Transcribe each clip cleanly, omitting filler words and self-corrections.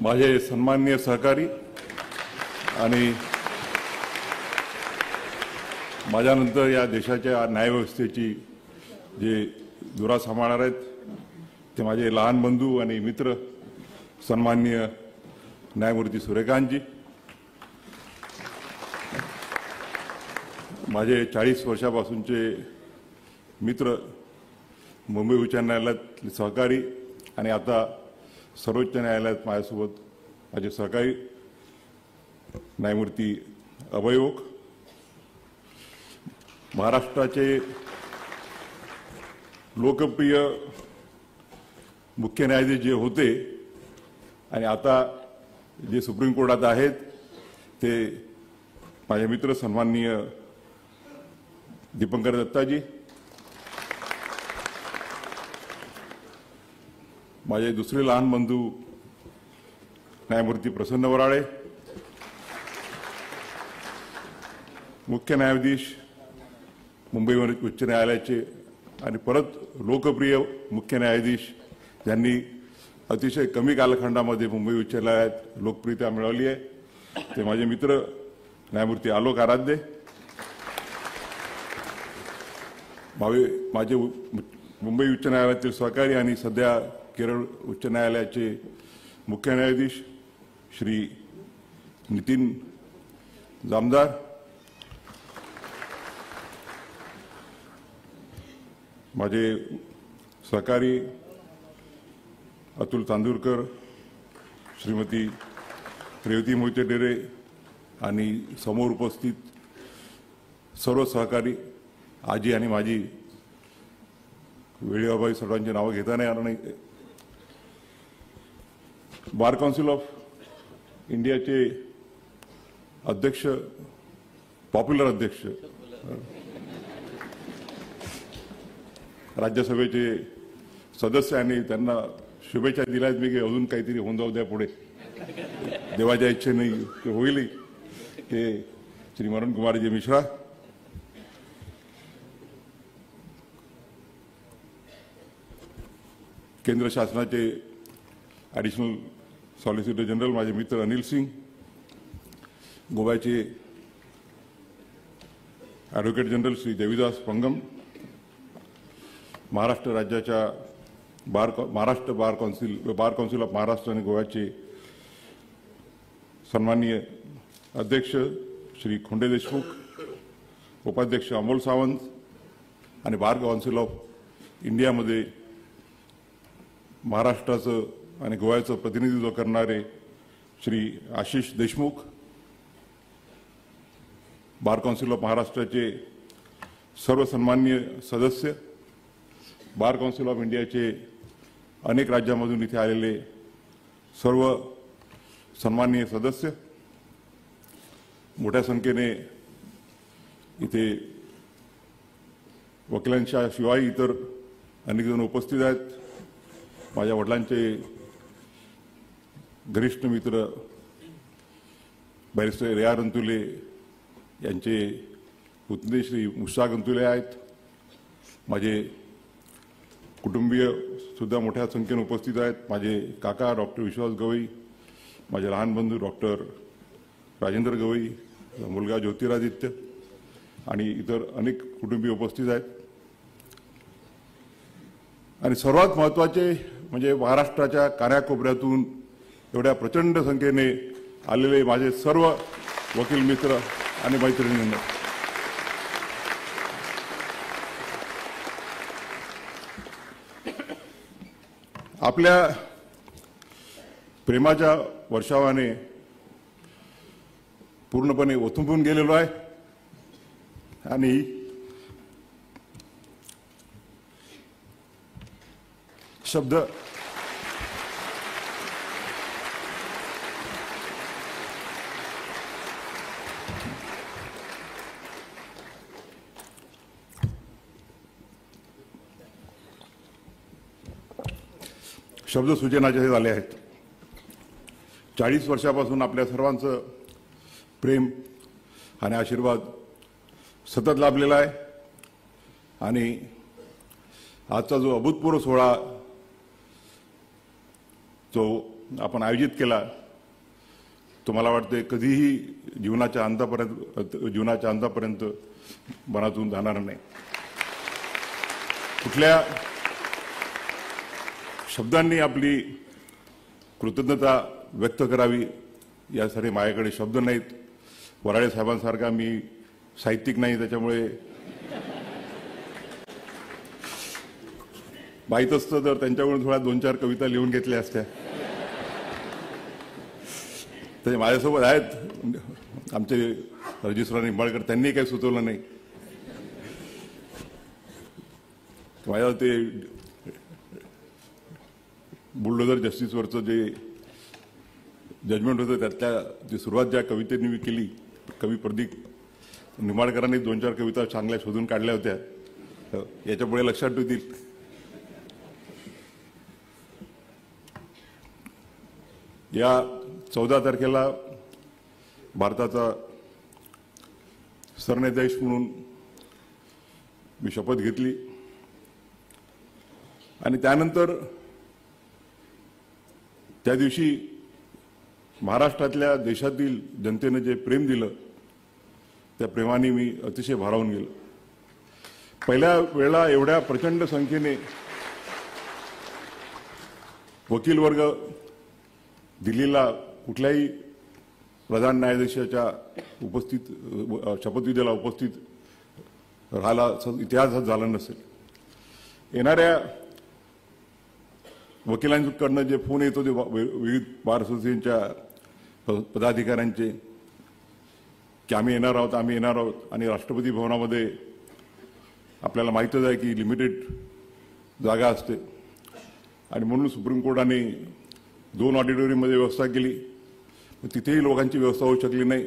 माझे सन्माननीय सहकारी आणि माझ्यानंतर या देशाच्या न्यायव्यवस्थेची जे धुरा सांभाळणार आहेत ते माझे लहान बंधू आणि मित्र सन्माननीय न्यायमूर्ती सूर्यकांतजी, माझे 40 वर्षापासूनचे मित्र मुंबई उच्च न्यायालयातले सहकारी आणि आता सर्वोच्च न्यायालयात माझ्यासोबत माझे सहकारी न्यायमूर्ती अभय ओक, महाराष्ट्राचे लोकप्रिय मुख्य न्यायाधीश जे होते आणि आता जे सुप्रीम कोर्टात आहेत ते माझे मित्र सन्माननीय दीपंकर दत्ताजी, माझे दुसरे लहान बंधू न्यायमूर्ती प्रसन्न वराळे, मुख्य न्यायाधीश मुंबई उच्च न्यायालयाचे आणि परत लोकप्रिय मुख्य न्यायाधीश ज्यांनी अतिशय कमी कालखंडामध्ये मुंबई उच्च न्यायालयात लोकप्रियता मिळवली आहे ते माझे मित्र न्यायमूर्ती आलोक आराध्य, माझे मुंबई उच्च न्यायालयातील सहकारी आणि सध्या केरळ उच्च न्यायालयाचे मुख्य न्यायाधीश श्री नितीन जामदार, माझे सहकारी अतुल तांदूरकर, श्रीमती रेवती मोहिते डेरे आणि समोर उपस्थित सर्व सहकारी आजी आणि माझी वेळेबाई सर्वांची नावं घेता नाही येणार नाही. बार काउन्सिल ऑफ इंडियाचे अध्यक्ष, पॉप्युलर अध्यक्ष, राज्यसभेचे सदस्य आणि त्यांना शुभेच्छा दिल्यात मी की अजून काहीतरी होऊन जाऊ द्या पुढे, देवाच्या इच्छेने ते होईल, ते श्री मरण कुमारजी मिश्रा, केंद्र शासनाचे ॲडिशनल सॉलिसिटर जनरल माझे मित्र अनिल सिंग, गोव्याचे ॲडव्होकेट जनरल श्री देवीदास पंगम, महाराष्ट्र राज्याच्या महाराष्ट्र बार काउन्सिल ऑफ महाराष्ट्र आणि गोव्याचे सन्माननीय अध्यक्ष श्री खोंडे देशमुख, उपाध्यक्ष अमोल सावंत आणि बार काउन्सिल ऑफ इंडियामध्ये महाराष्ट्राचं आणि गोव्याचं प्रतिनिधित्व करणारे श्री आशिष देशमुख, बार काउन्सिल ऑफ महाराष्ट्राचे सर्व सन्माननीय सदस्य, बार काउन्सिल ऑफ इंडियाचे अनेक राज्यांमधून इथे आलेले सर्व सन्माननीय सदस्य, मोठ्या संख्येने इथे वकिलांच्या शिवाय इतर अनेक जण उपस्थित आहेत. माझ्या वडिलांचे घनिष्ठ मित्र बॅरिस्टर रेया रंतुले यांचे पुतणे श्री मुश्ताक रंतुले आहेत. माझे कुटुंबीय सुद्धा मोठ्या संख्येने उपस्थित आहेत. माझे काका डॉक्टर विश्वास गवई, माझे लहान बंधू डॉक्टर राजेंद्र गवई, मुलगा ज्योतिरादित्य आणि इतर अनेक कुटुंबीय उपस्थित आहेत. आणि सर्वात महत्त्वाचे म्हणजे महाराष्ट्राच्या कानाकोपऱ्यातून एवढ्या प्रचंड संख्येने आलेले माझे सर्व वकील मित्र आणि मैत्रिणींना आपल्या प्रेमाच्या वर्षावाने पूर्णपणे ओथंबून गेलेलो आहे आणि शब्द सूचनाचे झाले आहेत. 40 वर्षापासून आपल्या सर्वांचं प्रेम आणि आशीर्वाद सतत लाभलेला आहे आणि आजचा जो अभूतपूर्व सोहळा जो आपण आयोजित केला तो मला वाटते कधीही जीवनाच्या अंतापर्यंत मनातून जाणार नाही. कुठल्या शब्दांनी आपली कृतज्ञता व्यक्त करावी यासाठी माझ्याकडे शब्द नाहीत. वराळे साहेबांसारखा मी साहित्यिक नाही, त्याच्यामुळे माहीत असतं तर त्यांच्याकडून थोड्या 2-4 कविता लिहून घेतल्या असत्या. तर माझ्यासोबत आहेत आमचे रजिस्ट्रार निंबाळकर, त्यांनी काही सुचवलं नाही. माझ्या ते बुलडोझर जस्टिसवरचं जे जजमेंट होतं त्यातल्या जी सुरुवात ज्या कवितेने मी केली, कवी प्रदीप निंबाळकरांनी 2-4 कविता चांगल्या शोधून काढल्या होत्या, याच्यापुढे लक्षात ठेवतील. या 14 तारखेला भारताचा सरन्यायाधीश म्हणून मी शपथ घेतली आणि त्यानंतर त्या दिवशी महाराष्ट्रातल्या देशातील जनतेने जे प्रेम दिलं त्या प्रेमाने मी अतिशय भारावून गेलो. पहिल्या वेळेला एवढ्या प्रचंड संख्येने वकील वर्ग दिल्लीला कुठल्याही प्रधान न्यायाधीशाच्या शपथविधीला उपस्थित राहायला इतिहासात झाला नसेल. येणाऱ्या वकिलांकडनं जे फोन येत होते विविध बार असोसिएशनच्या पदाधिकाऱ्यांचे की आम्ही येणार आहोत आणि राष्ट्रपती भवनामध्ये आपल्याला माहीतच आहे की लिमिटेड जागा असते आणि म्हणून सुप्रीम कोर्टाने 2 ऑडिटोरियममध्ये व्यवस्था केली. तिथेही लोकांची व्यवस्था होऊ शकली नाही.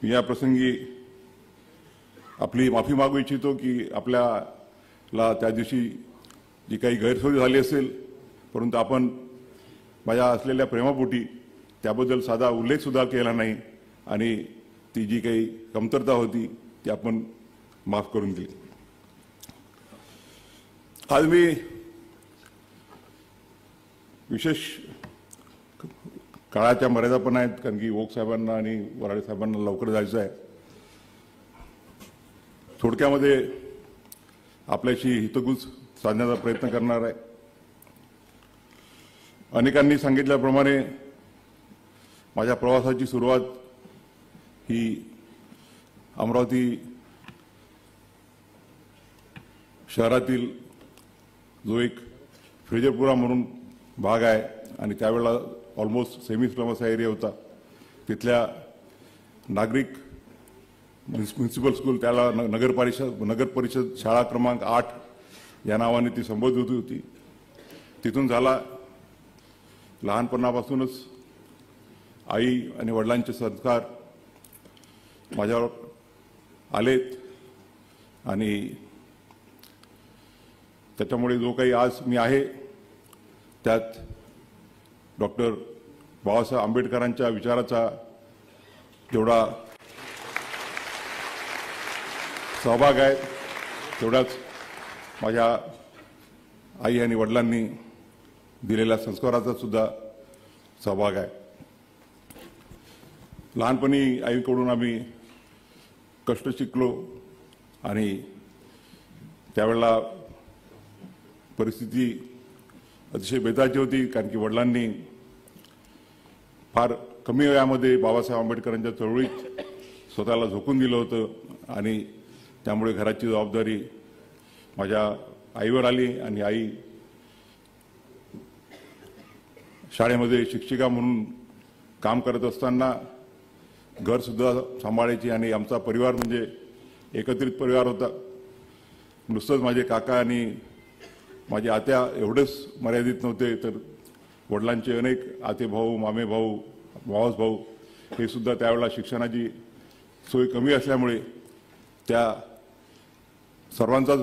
मी या प्रसंगी आपली माफी मागू इच्छितो की आपल्याला त्या दिवशी जी काही गैरसोय झाली असेल, परंतु आपण माझ्या असलेल्या प्रेमापोटी त्याबद्दल साधा उल्लेखसुद्धा केला नाही आणि ती जी काही कमतरता होती ती आपण माफ करून दिली. आज मी विशेष काळाच्या मर्यादा पण आहेत, कारण की ओक साहेबांना आणि वराळे साहेबांना लवकर जायचं आहे. थोडक्यामध्ये आपल्याशी हितगुज साधण्याचा प्रयत्न करणार आहे. अनेकांनी सांगितल्याप्रमाणे माझ्या प्रवासाची सुरुवात ही अमरावती शहरातील जो एक फ्रेजरपुरा म्हणून भाग आहे आणि त्यावेळेला ऑलमोस्ट सेमी स्लम असा एरिया होता, तिथल्या नागरिक म्युन्सिपल स्कूल, त्याला नगर परिषद शाळा क्रमांक 8 या नावाने ती संबोधित होती. तिथून झाला. लहानपणापासूनच आई आणि वडिलांचे संस्कार माझ्यावर आलेत आणि त्याच्यामुळे जो काही आज मी आहे त्यात डॉक्टर बाबासाहेब आंबेडकरांच्या विचाराचा जेवढा सहभाग आहे तेवढाच माझ्या आई आणि वडिलांनी दिलेल्या संस्काराचा सुद्धा सहभाग आहे. लहानपणी आईकडून आम्ही कष्ट शिकलो आणि त्यावेळेला परिस्थिती अतिशय बेताची होती, कारण की वडिलांनी फार कमी वयामध्ये बाबासाहेब आंबेडकरांच्या चळवळीत स्वतःला झोकून दिलं होतं आणि त्यामुळे घराची जबाबदारी माझ्या आईवर आली आणि आई शाळेमध्ये शिक्षिका म्हणून काम करत असताना घरसुद्धा सांभाळायची आणि आमचा परिवार म्हणजे एकत्रित परिवार होता. नुसतंच माझे काका आणि माझे आत्या एवढेच मर्यादित नव्हते, तर वडिलांचे अनेक आते भाऊ, मामे भाऊ, मावस भाऊ हे सुद्धा त्यावेळेला शिक्षणाची सोय कमी असल्यामुळे त्या सर्वांचाच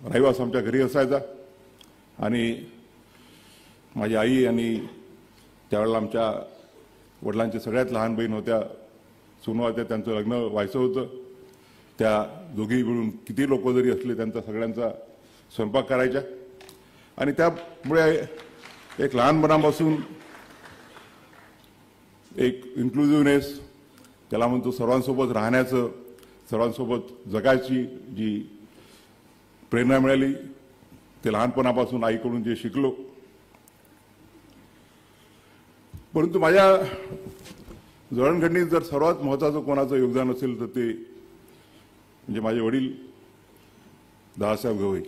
रहिवास आमच्या घरी असायचा आणि माझी आई आणि त्यावेळेला आमच्या वडिलांच्या सगळ्यात लहान बहीण होत्या, सुनू होत्या, त्यांचं लग्न व्हायचं होतं. त्या दोघी मिळून किती लोक जरी असले त्यांचा सगळ्यांचा स्वयंपाक करायच्या आणि त्यामुळे एक लहानपणापासून एक इन्क्लुझिव्हनेस, त्याला म्हणतो सर्वांसोबत राहण्याचं, सर्वांसोबत जगायची जी प्रेरणा मिळाली ते लहानपणापासून आईकडून जे शिकलो. परंतु माझ्या जडणघडणीत जर सर्वात महत्त्वाचं कोणाचं योगदान असेल तर ते म्हणजे माझे वडील दादासाहेब गवई.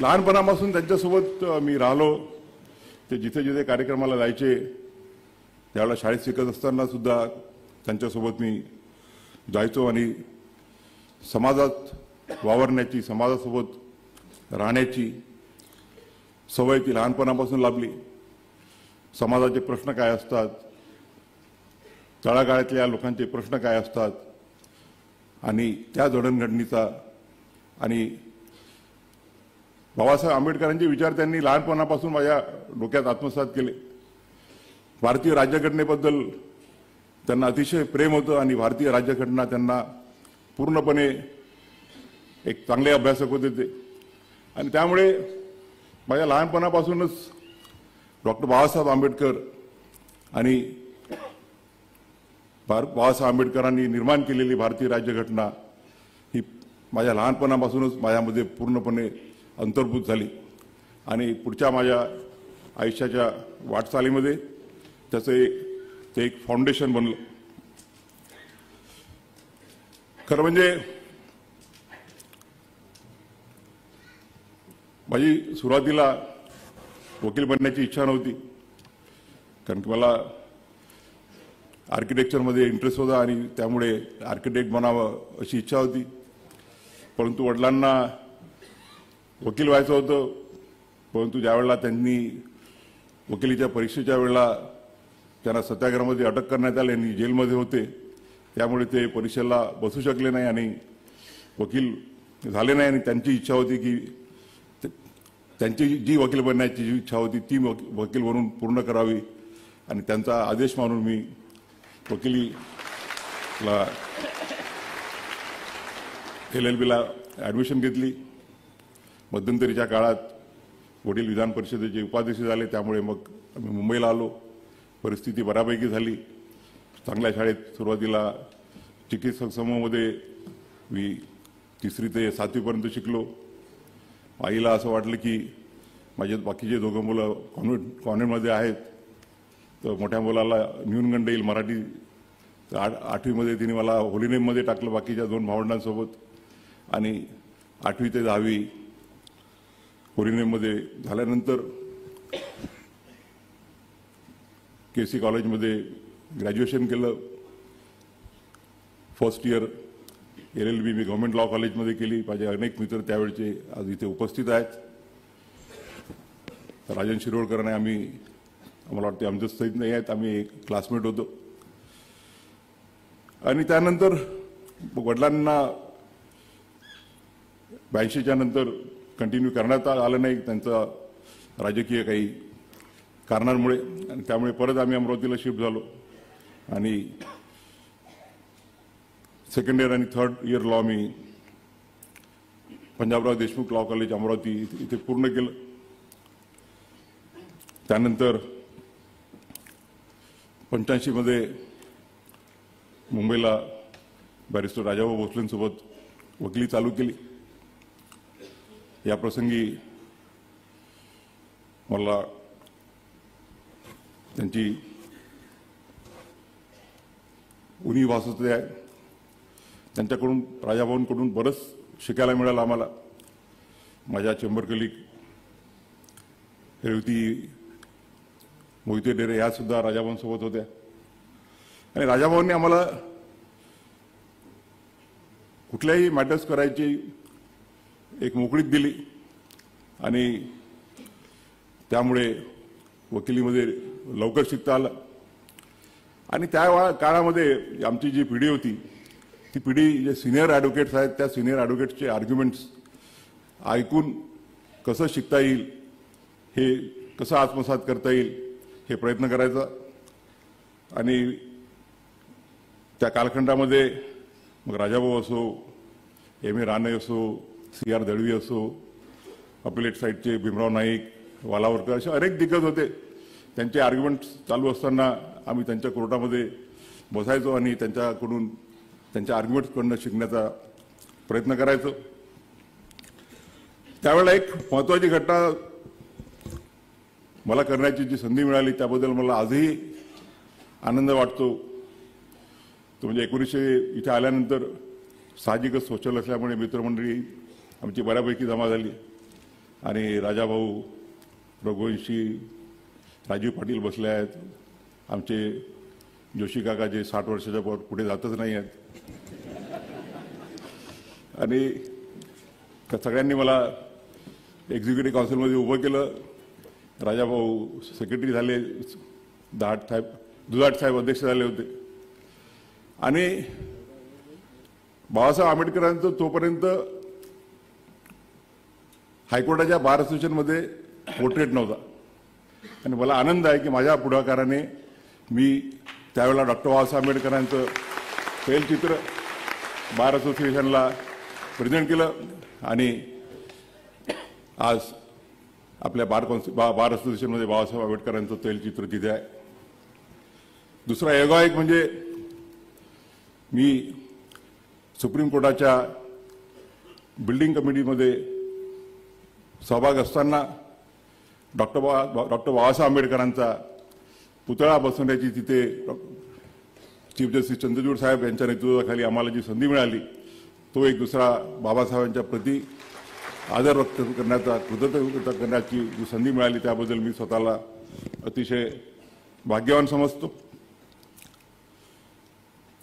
लहानपणापासून त्यांच्यासोबत मी राहिलो. ते जिथे जिथे कार्यक्रमाला जायचे त्यावेळेला शाळेत शिकत असताना सुद्धा त्यांच्यासोबत मी जायचो आणि समाजात वावरण्याची, समाजासोबत राहण्याची सवय ती लहानपणापासून लाभली. समाजाचे प्रश्न काय असतात, तळागाळातल्या लोकांचे प्रश्न काय असतात आणि त्या जडणघडणीचा आणि बाबासाहेब आंबेडकरांचे विचार त्यांनी लहानपणापासून माझ्या डोक्यात आत्मसात केले. भारतीय राज्यघटनेबद्दल त्यांना अतिशय प्रेम होतं आणि भारतीय राज्यघटना त्यांना पूर्णपणे एक चांगले अभ्यासक होते ते. आणि त्यामुळे माझ्या लहानपणापासूनच डॉक्टर बाबासाहेब आंबेडकर आणि बाबासाहेब आंबेडकरांनी निर्माण केलेली भारतीय राज्यघटना ही माझ्या लहानपणापासूनच माझ्यामध्ये पूर्णपणे अंतर्भूत झाली आणि पुढच्या माझ्या आयुष्याच्या वाटचालीमध्ये त्याचं ते एक फाउंडेशन बनलं. खरं म्हणजे माझी सुरुवातीला वकील बनण्याची इच्छा नव्हती, कारण की मला आर्किटेक्चरमध्ये इंटरेस्ट होता आणि त्यामुळे आर्किटेक्ट बनावं अशी इच्छा होती. परंतु वडिलांना वकील व्हायचं होतं. परंतु ज्यावेळेला त्यांनी वकिलीच्या परीक्षेच्या वेळेला त्यांना सत्याग्रहामध्ये अटक करण्यात आली आणि जेलमध्ये होते, त्यामुळे ते परीक्षेला बसू शकले नाही आणि वकील झाले नाही. आणि त्यांची इच्छा होती की त्यांची जी वकील बनण्याची जी इच्छा होती ती वकील बनून पूर्ण करावी आणि त्यांचा आदेश मानून मी वकिलीला LLBला ॲडमिशन घेतली. मध्यंतरीच्या काळात वडील विधान परिषदेचे उपाध्यक्ष झाले, त्यामुळे मग आम्ही मुंबईला आलो. परिस्थिती बऱ्यापैकी झाली. चांगल्या शाळेत सुरुवातीला चिकित्सक समूहामध्ये मी 3री ते 7वीपर्यंत शिकलो. आईला असं वाटलं की माझे बाकीचे दोघं मुलं कॉन्व्हेंटमध्ये आहेत तर मोठ्या मुलाला न्यूनगंड येईल मराठी. तर 8वीमध्ये तिने मला होलीनेममध्ये टाकलं बाकीच्या 2 भावंडांसोबत आणि 8वी ते 10वी होलीनेममध्ये झाल्यानंतर KC कॉलेजमध्ये ग्रॅज्युएशन केलं. फर्स्ट इयर LLB मी गव्हर्नमेंट लॉ कॉलेजमध्ये केली. माझे अनेक मित्र त्यावेळचे आज इथे उपस्थित आहेत. राजन शिरोडकर आणि आम्हाला वाटते आमच्या सहित नाही आहेत, आम्ही एक क्लासमेट होतो. आणि त्यानंतर वडिलांना 82च्या नंतर कंटिन्यू करण्यात आलं नाही त्यांचा राजकीय काही कारणांमुळे, आणि त्यामुळे परत आम्ही अमरावतीला शिफ्ट झालो आणि 2nd इयर आणि 3rd इयर लॉ मी पंजाबराव देशमुख लॉ कॉलेज अमरावती इथे पूर्ण केलं. त्यानंतर 85मध्ये मुंबईला बॅरिस्टर राजाभाऊ भोसलेंसोबत वकिली चालू केली. या प्रसंगी मला त्यांची उणीव भासते आहे. त्यांच्याकडून राजाभाऊंकडून बरंच शिकायला मिळालं आम्हाला. माझ्या चेंबर कलिग रेवती मोहिते डेरे या सुद्धा राजाभाऊंसोबत होत्या आणि राजाभाऊंनी आम्हाला कुठल्याही मॅटर्स करायची एक मोकळीक दिली आणि त्यामुळे वकिलीमध्ये लवकर शिकता आलं. आणि त्या काळामध्ये आमची जी पिढी होती ती पिढी जे सिनियर ॲडव्होकेट्स आहेत त्या सिनियर ॲडव्होकेट्सचे आर्ग्युमेंट्स ऐकून कसं शिकता येईल, हे कसं आत्मसात करता येईल हे प्रयत्न करायचा. आणि त्या कालखंडामध्ये मग राजाभाऊ असो, M.A. राणे असो, C.R. दळवी असो, अपिलेट साईडचे भीमराव नाईक, वालावरकर असे अनेक दिग्गज होते. त्यांचे आर्ग्युमेंट्स चालू असताना आम्ही त्यांच्या कोर्टामध्ये बसायचो आणि त्यांच्याकडून त्यांच्या आर्ग्युमेंट्सकडून शिकण्याचा प्रयत्न करायचो. त्यावेळेला एक महत्त्वाची घटना मला करण्याची जी संधी मिळाली त्याबद्दल मला आजही आनंद वाटतो. तो म्हणजे 1900 इथे आल्यानंतर साहजिकच सोशल असल्यामुळे मित्रमंडळी आमची बऱ्यापैकी जमा झाली आणि राजाभाऊ, रघुवंशी, राजीव पाटील बसले आहेत. आमचे जोशी काका जे 60 वर्षाच्या वर पुढे जातच नाही आहेत. आणि सगळ्यांनी मला एक्झिक्युटिव्ह काउन्सिलमध्ये उभं केलं. राजाभाऊ सेक्रेटरी झाले, दुधाट साहेब अध्यक्ष झाले होते. आणि बाबासाहेब आंबेडकरांचं तोपर्यंत हायकोर्टाच्या बार असोसिएशनमध्ये पोर्ट्रेट नव्हता. आणि मला आनंद आहे की माझ्या पुढाकाराने मी त्यावेळेला डॉक्टर बाबासाहेब आंबेडकरांचं तैलचित्र बार असोसिएशनला प्रेझेंट केलं आणि आज आपल्या बार असोसिएशनमध्ये बाबासाहेब आंबेडकरांचं तैलचित्र तिथे आहे. दुसरा योगायोग म्हणजे मी सुप्रीम कोर्टाच्या बिल्डिंग कमिटीमध्ये सहभाग असताना डॉक्टर बाबासाहेब आंबेडकरांचा पुतळा बसवण्याची तिथे चीफ जस्टिस चंद्रचूड साहेब यांच्या नेतृत्वाखाली आम्हाला जी संधी मिळाली तो एक दुसरा बाबासाहेबांच्या प्रती आदर व्यक्त करण्याचा, कृतज्ञता करण्याची जी संधी मिळाली त्याबद्दल मी स्वतःला अतिशय भाग्यवान समजतो.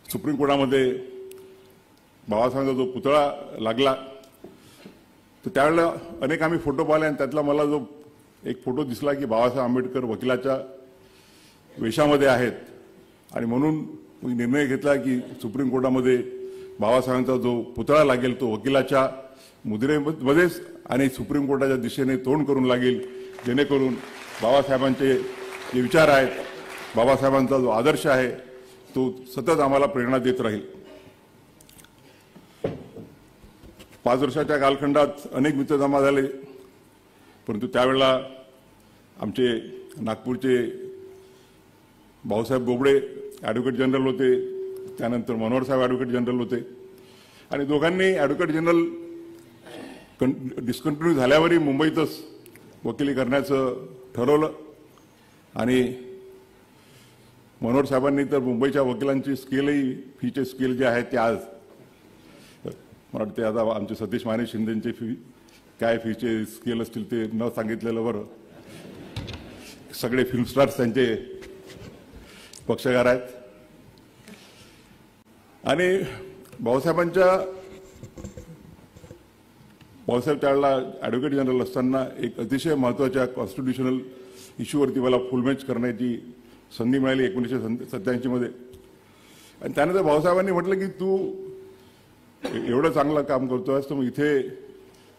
सुप्रीम कोर्टामध्ये बाबासाहेबांचा जो पुतळा लागला तर त्यावेळेला अनेक आम्ही फोटो पाहिले आणि त्यातला मला जो एक फोटो दिसला की बाबासाहेब आंबेडकर वकिलाच्या वेशामध्ये आहेत आणि म्हणून मी निर्णय घेतला की सुप्रीम कोर्टामध्ये बाबासाहेबांचा जो पुतळा लागेल तो वकिलाच्या मुद्रेमध्येच आणि सुप्रीम कोर्टाच्या दिशेने तोंड करून लागेल, जेणेकरून बाबासाहेबांचे जे विचार आहेत, बाबासाहेबांचा जो आदर्श आहे तो सतत आम्हाला प्रेरणा देत राहील. 5 वर्षाच्या कालखंडात अनेक मित्र जमा झाले, परंतु त्यावेळेला आमचे नागपूरचे भाऊसाहेब बोबडे ॲडव्होकेट जनरल होते, त्यानंतर मनोहर साहेब ॲडव्होकेट जनरल होते आणि दोघांनी ॲडव्होकेट जनरल डिस्कंटिन्यू झाल्यावरही मुंबईतच वकिली करण्याचं ठरवलं. आणि मनोहर साहेबांनी तर मुंबईच्या वकिलांची स्केलही फीचे स्केल जे आहे ते आज मला वाटते आता आमचे सतीश माने शिंदेचे फी काय फीचे स्केल असतील ते न सांगितलेलं बरं. सगळे फिल्म स्टार्स त्यांचे पक्षकार आहेत. आणि बाबासाहेब त्यावेळेला ॲडव्होकेट जनरल असताना एक अतिशय महत्त्वाच्या कॉन्स्टिट्युशनल इश्यूवरती मला फुलमॅच करण्याची संधी मिळाली 1987 मध्ये. आणि त्यानंतर बाबासाहेबांनी म्हटलं की तू एवढं चांगलं काम करतोयस तर मग इथे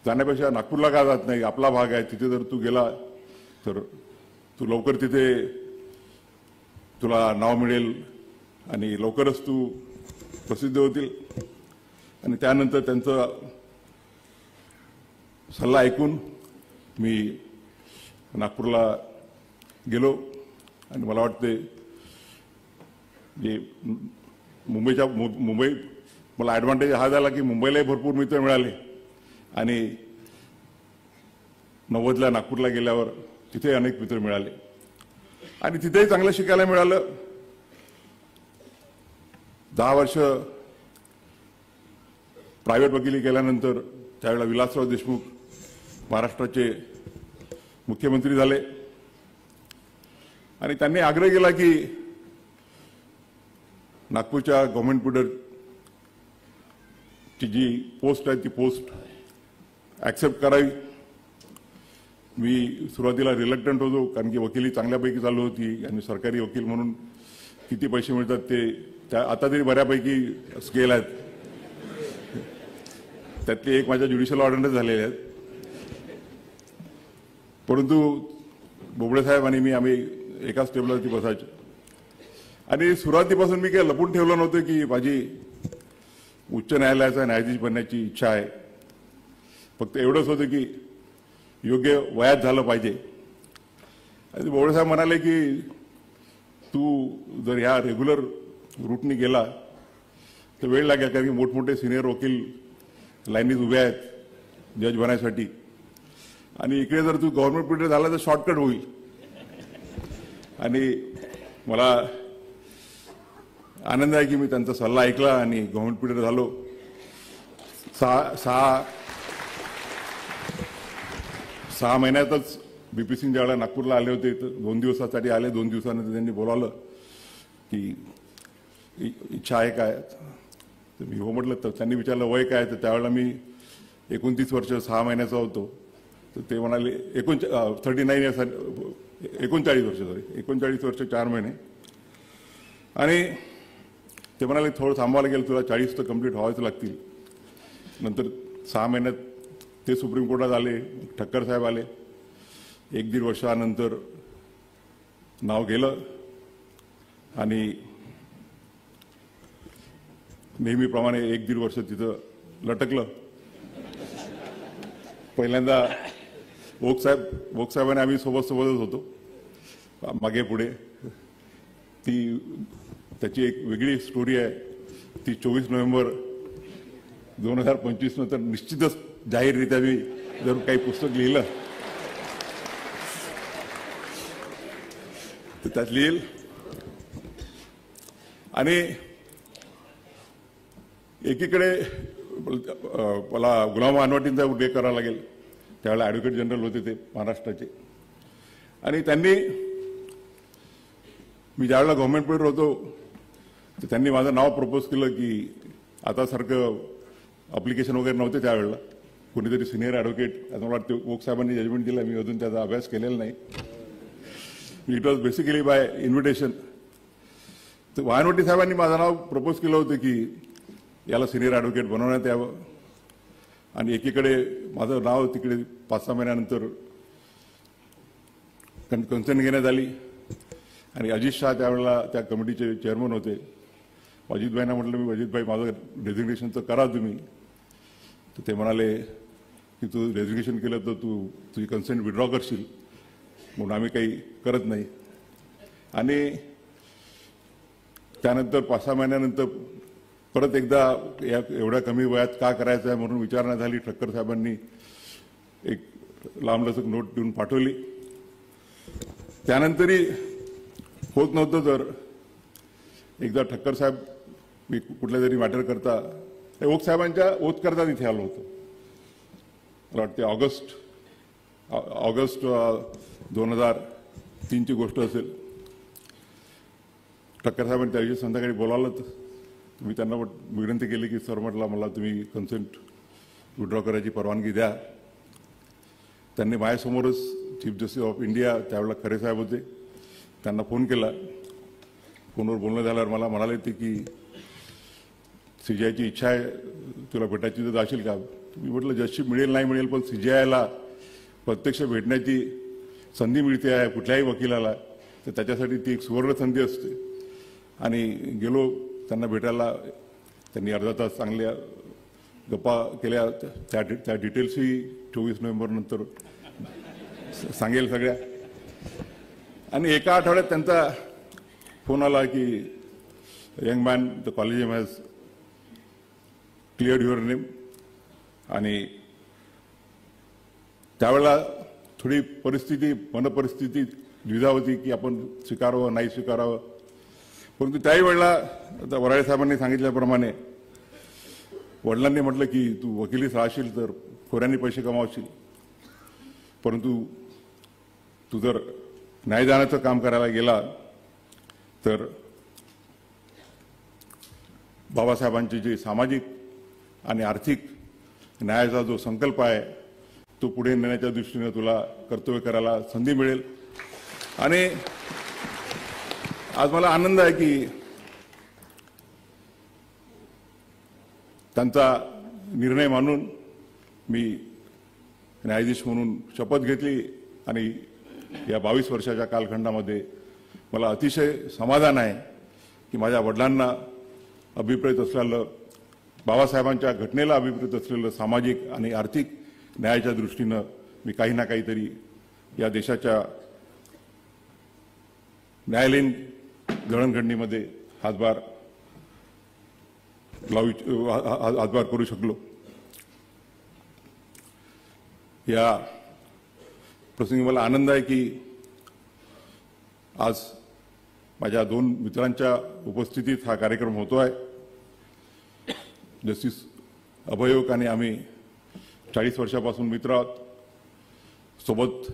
जाण्यापेक्षा नागपूरला का जात नाही, आपला भाग आहे तिथे जर तू गेला तर तू लवकर तिथे तुला नाव मिळेल आणि लवकरच तू प्रसिद्ध होतील. आणि त्यानंतर त्यांचा सल्ला ऐकून मी नागपूरला गेलो आणि मला वाटते जे मुंबई मला ॲडव्हान्टेज हा झाला की मुंबईलाही भरपूर मित्र मिळाले आणि 90ला नागपूरला गेल्यावर तिथे अनेक मित्र मिळाले आणि तिथेही चांगलं शिकायला मिळालं. 10 वर्ष प्रायव्हेट वकिली केल्यानंतर त्यावेळेला विलासराव देशमुख महाराष्ट्राचे मुख्यमंत्री झाले आणि त्यांनी आग्रह केला की नागपूरच्या गव्हर्नमेंट प्युडरची जी पोस्ट आहे ती पोस्ट ॲक्सेप्ट करावी. मी सुरुवातीला रिलक्टंट होतो कारण की वकिली चांगल्यापैकी चालू होती आणि सरकारी वकील म्हणून किती पैसे मिळतात ते आता तरी बऱ्यापैकी स्केल आहेत. त्यातले एक माझ्या ज्युडिशियल ऑर्डरच झालेले आहेत. परंतु बोबडे साहेब आणि मी आम्ही एकाच टेबलवरती बसायचो आणि सुरुवातीपासून मी काही लपून ठेवलं नव्हतं की माझी उच्च न्यायालयाचा न्यायाधीश बनण्याची इच्छा आहे. फक्त एवढंच होतं की योग्य वयात झालं पाहिजे आणि बोबडे म्हणाले की तू जर ह्या रेग्युलर रूटनी गेला तर वेळ लागेल, कारण की मोठमोठे सिनियर वकील लाईनीत उभे आहेत जज बनायसाठी, आणि इकडे जर तू गव्हर्नमेंट पिरियड झाला तर शॉर्टकट होईल. आणि मला आनंद आहे की मी त्यांचा सल्ला ऐकला आणि गव्हर्नमेंट पिरियड झालो. सहा महिन्यातच BP सिंग ज्यावेळेला नागपूरला आले होते तर 2 दिवसासाठी आले. 2 दिवसानंतर त्यांनी बोलावलं की इच्छा आहे काय, तर मी हो म्हटलं. तर त्यांनी विचारलं वय काय, तर त्यावेळेला मी 29 वर्ष 6 महिन्याचा होतो. तर ते म्हणाले 39 इयर्स 39 वर्ष 39 वर्ष 4 महिने. आणि ते म्हणाले थोडं थांबायला गेलं, तुला 40 तर कंप्लीट व्हावेच लागतील. नंतर 6 महिन्यात ते सुप्रीम कोर्टात आले, ठक्कर साहेब आले. 1-1.5 वर्षानंतर नाव गेलं आणि नेहमीप्रमाणे 1-1.5 वर्ष तिथं लटकलं. पहिल्यांदा ओक साहेबांनी आम्ही सोबतच होतो मागे पुढे. त्याची एक वेगळी स्टोरी आहे. ती 24 नोव्हेंबर 2025 नंतर निश्चितच जाहीररित्या मी जर काही पुस्तक लिहिलं तर त्यात लिहिल. आणि एकीकडे मला गुलाम अनवटींचा उल्लेख करावा लागेल. त्यावेळेला ॲडव्होकेट जनरल होते ते महाराष्ट्राचे, आणि त्यांनी मी ज्यावेळेला गव्हर्नमेंट पिरियड होतो तर त्यांनी माझं नाव प्रपोज केलं की आता सारखं अप्लिकेशन वगैरे नव्हते त्यावेळेला. कोणीतरी सिनियर ॲडव्होकेट, आता मला वाटतं ओक साहेबांनी जजमेंट दिलं, मी अजून त्याचा अभ्यास केलेला नाही. It was basically bye invitation. तर वायनवटी साहेबांनी माझं नाव प्रपोज केलं होतं की याला सिनियर ॲडव्होकेट बनवण्यात यावं. आणि एकीकडे माझं नाव तिकडे 5-6 महिन्यानंतर कन्सर्न घेण्यात आली. आणि अजित शाह त्यावेळेला त्या कमिटीचे चेअरमन होते. अजितभाईंना म्हटलं मी, अजितभाई माझं डेझिग्नेशनचं करा तुम्ही. तर ते म्हणाले की तू डेझिग्नेशन केलं तर तू तुझी कन्सेंट विड्रॉ करशील, म्हणून आम्ही काही करत नाही. आणि त्यानंतर 5-6 महिन्यानंतर परत एकदा एवढ्या कमी वयात का करायचं आहे म्हणून विचारणा झाली. ठक्कर साहेबांनी एक लांबलचक नोट देऊन पाठवली. त्यानंतरही होत नव्हतं तर एकदा ठक्कर साहेब मी कुठल्या तरी मॅटर करता ओक साहेबांच्या ओत करता तिथे आलो होतो. मला वाटते ऑगस्ट 2003ची गोष्ट असेल. ठक्कर साहेबांनी त्या दिवशी संध्याकाळी बोलावलं तर मी त्यांना विनंती केली की सर म्हटलं मला तुम्ही कन्सेंट विड्रॉ करायची परवानगी द्या. त्यांनी माझ्यासमोरच चीफ जस्टिस ऑफ इंडिया त्यावेळेला खरे साहेब होते, त्यांना फोन केला. फोनवर बोलणं झाल्यावर मला म्हणाले ते की CJIची इच्छा आहे तुला भेटायची तर जाशील का. मी म्हटलं जजशिप मिळेल नाही मिळेल, पण CJIला प्रत्यक्ष भेटण्याची संधी मिळते आहे कुठल्याही वकिलाला, तर त्याच्यासाठी ती एक सुवर्ण संधी असते. आणि गेलो त्यांना भेटायला. त्यांनी अर्धा तास चांगल्या गप्पा केल्या. त्या डिटेल्सही 24 नोव्हेंबर नंतर सांगेल सगळ्या. आणि एका आठवड्यात त्यांचा फोन आला की young man the collegium has cleared your name. आणि त्यावेळेला थोडी मनपरिस्थिती द्विधा होती की आपण स्वीकारावं नाही स्वीकारावं. परंतु त्याही वेळेला आता वराळे साहेबांनी सांगितल्याप्रमाणे वडिलांनी म्हटलं की तू वकिलीच राहशील तर खोऱ्यांनी पैसे कमावशील, परंतु तू जर न्यायदानाचं काम करायला गेला तर बाबासाहेबांचे जे सामाजिक आणि आर्थिक न्यायाचा जो संकल्प आहे तो पुढे नेण्याच्या दृष्टीने तुला कर्तव्य करायला संधी मिळेल. आणि आज मला आनंद आहे की त्यांचा निर्णय मानून मी न्यायाधीश म्हणून शपथ घेतली. आणि या 22 वर्षाच्या कालखंडामध्ये मला अतिशय समाधान आहे की माझ्या वडिलांना अभिप्रेत असलेलं, बाबासाहेबांच्या घटनेला अभिप्रेत असलेलं सामाजिक आणि आर्थिक न्यायाच्या दृष्टीनं मी काही ना काहीतरी या देशाच्या न्यायालयीन जडणघडणीमध्ये हातभार करू शकलो। या प्रसंगी मला आनंद आहे की आज माझ्या दोन मित्रांच्या उपस्थितीत हा कार्यक्रम होतो आहे। जस्टिस अभयोग आणि आम्ही 40 वर्षापासून मित्र आहोत, सोबत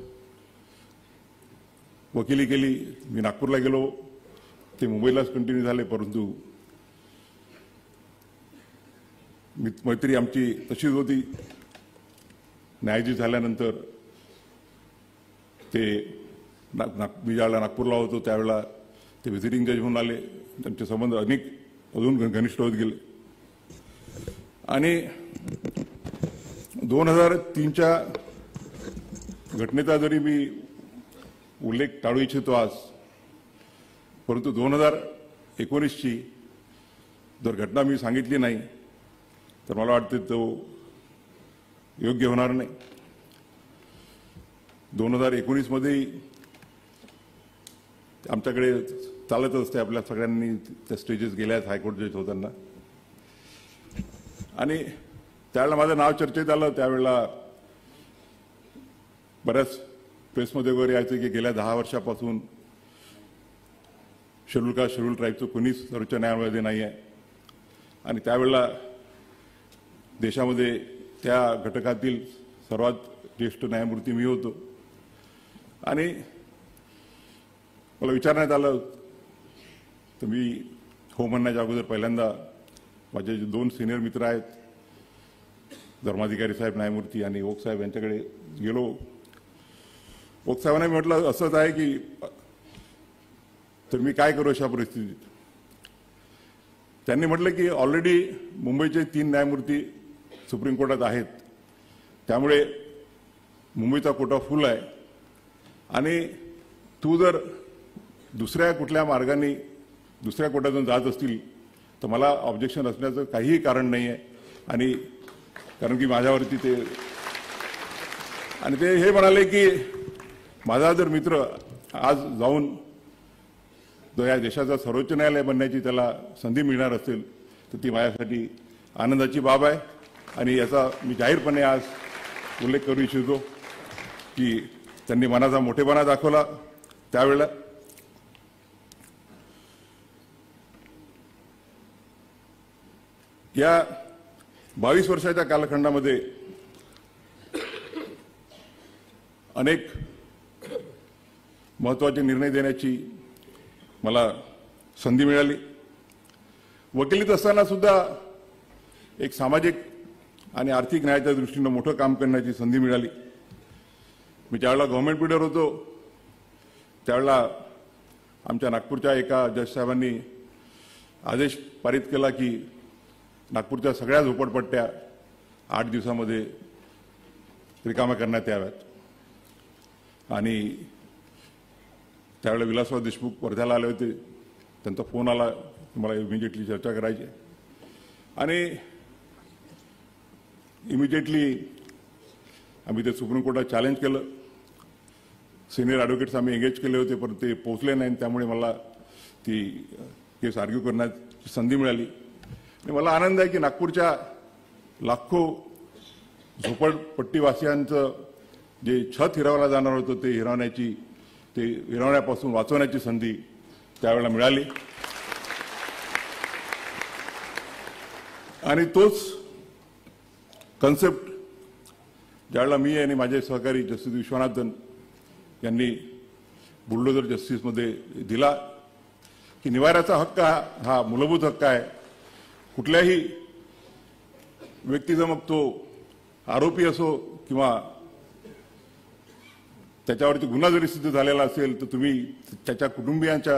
वकिली केली। मी नागपूरला गेलो, ते मुंबईलाच कंटिन्यू झाले, परंतु मैत्री आमची तशीच होती। न्यायाधीश झाल्यानंतर ते मी ज्यावेळेला नागपूरला होतो त्यावेळेला ते व्हिजिटिंग जज म्हणून आले। त्यांचे संबंध अजून घनिष्ठ होत गेले आणि 2003च्या घटनेचा जरी मी उल्लेख टाळू इच्छितो आज, परंतु 2019ची जर घटना मी सांगितली नाही तर मला वाटते तो योग्य होणार नाही। 2019मध्ये आमच्याकडे चालत असते, आपल्या सगळ्यांनी त्या स्टेजेस गेल्या आहेत हायकोर्ट जज होताना, आणि त्यावेळेला माझं नाव चर्चेत आलं। त्यावेळेला बऱ्याच प्रेसमध्ये वगैरे यायचं की गेल्या 10 वर्षापासून शेड्यूल कास्ट शेड्यूल ट्राईबचं कोणीच सर्वोच्च न्यायालयामध्ये नाही आहे, आणि त्यावेळेला देशामध्ये त्या घटकातील सर्वात ज्येष्ठ न्यायमूर्ती मी होतो। आणि मला विचारण्यात आलं तर मी हो म्हणण्याच्या अगोदर पहिल्यांदा माझे जे 2 सिनियर मित्र आहेत, धर्माधिकारी साहेब न्यायमूर्ती आणि ओक साहेब, यांच्याकडे गेलो। ओक साहेबांनी म्हटलं असंच आहे की तर मी काय करू अशा परिस्थितीत। त्यांनी म्हटलं की ऑलरेडी मुंबईचे 3 न्यायमूर्ती सुप्रीम कोर्टात आहेत, त्यामुळे मुंबईचा कोटा फुल आहे, आणि तू जर दुसऱ्या कुठल्या मार्गाने दुसऱ्या कोर्टातून जात असतील तर मला ऑब्जेक्शन असण्याचं काहीही कारण नाही आहे। आणि कारण की माझ्यावरती ते आणि ते हे म्हणाले की माझा जर मित्र आज जाऊन या देशाचा सर्वोच्च न्यायालय बनण्याची त्याला संधी मिळणार असेल तर ती माझ्यासाठी आनंदाची बाब आहे। आणि याचा मी जाहीरपणे आज उल्लेख करू इच्छितो की त्यांनी मनाचा मोठेपणा दाखवला त्यावेळेला। या 22 वर्षाच्या कालखंडामध्ये अनेक महत्त्वाचे निर्णय देण्याची मला संधी मिळाली। वकिलीत असताना सुद्धा एक सामाजिक आणि आर्थिक न्यायाच्या दृष्टीने मोठं काम करण्याची संधी मिळाली। मी ज्यावेळेला गव्हर्नमेंट पीडर होतो त्यावेळेला आमच्या नागपूरच्या एका जज साहेबांनी आदेश पारित केला की नागपूरच्या सगळ्या झोपडपट्ट्या 8 दिवसामध्ये रिकाम्या करण्यात याव्यात। आणि त्यावेळेला विलासराव देशमुख वर्ध्याला आले होते, त्यांचा फोन आला, मला इमिजिएटली चर्चा करायची, आणि इमिजिएटली आम्ही ते सुप्रीम कोर्टात चॅलेंज केलं। सिनियर ॲडव्होकेट्स आम्ही एंगेज केले होते, पण ते पोहोचले नाही, त्यामुळे मला ती केस आर्ग्यू करण्याची संधी मिळाली। आणि मला आनंद आहे की नागपूरच्या लाखो झोपडपट्टीवासियांचं जे छत हिरावलं जाणार होतं ते हिरावण्यापासून वाचवण्याची संधी त्यावेळेला मिळाली। आणि तोच कन्सेप्ट ज्यावेळेला मी आणि माझे सहकारी जस्टिस विश्वनाथन यांनी बुलडोजर जस्टिसमध्ये दिला की निवाऱ्याचा हक्क हा मूलभूत हक्क आहे। कुठल्याही व्यक्तीचा मग तो आरोपी असो किंवा त्याच्यावरती गुन्हा जरी सिद्ध झालेला असेल तर तुम्ही त्याच्या कुटुंबियांच्या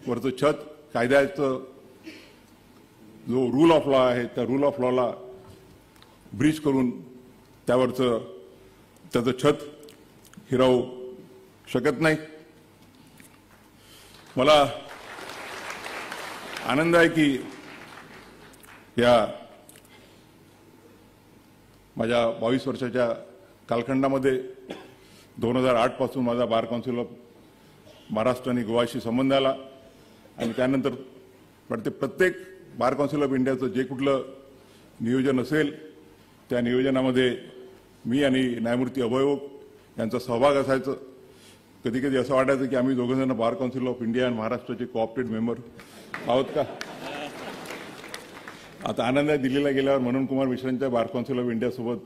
वरचं छत कायद्याचं जो रूल ऑफ लॉ आहे त्या रूल ऑफ लॉला ब्रीच करून त्याचं छत हिरावू शकत नाही। मला आनंद आहे की या माझ्या 22 वर्षाच्या कालखंडामध्ये 2008 पासून माझा बार काउन्सिल ऑफ महाराष्ट्र आणि गोवाशी संबंध आला आणि त्यानंतर वाटते प्रत्येक बार काउन्सिल ऑफ इंडियाचं जे कुठलं नियोजन असेल त्या नियोजनामध्ये मी आणि न्यायमूर्ती अभय ओक यांचा सहभाग असायचं. कधी कधी असं वाटायचं की आम्ही दोघंजण बार काउन्सिल ऑफ इंडिया आणि महाराष्ट्राचे कोऑपरेटिव्ह मेंबर आहोत का. आता आनंद आहे दिल्लीला गेल्यावर मनोज कुमार मिश्रांच्या बार काउन्सिल ऑफ इंडियासोबत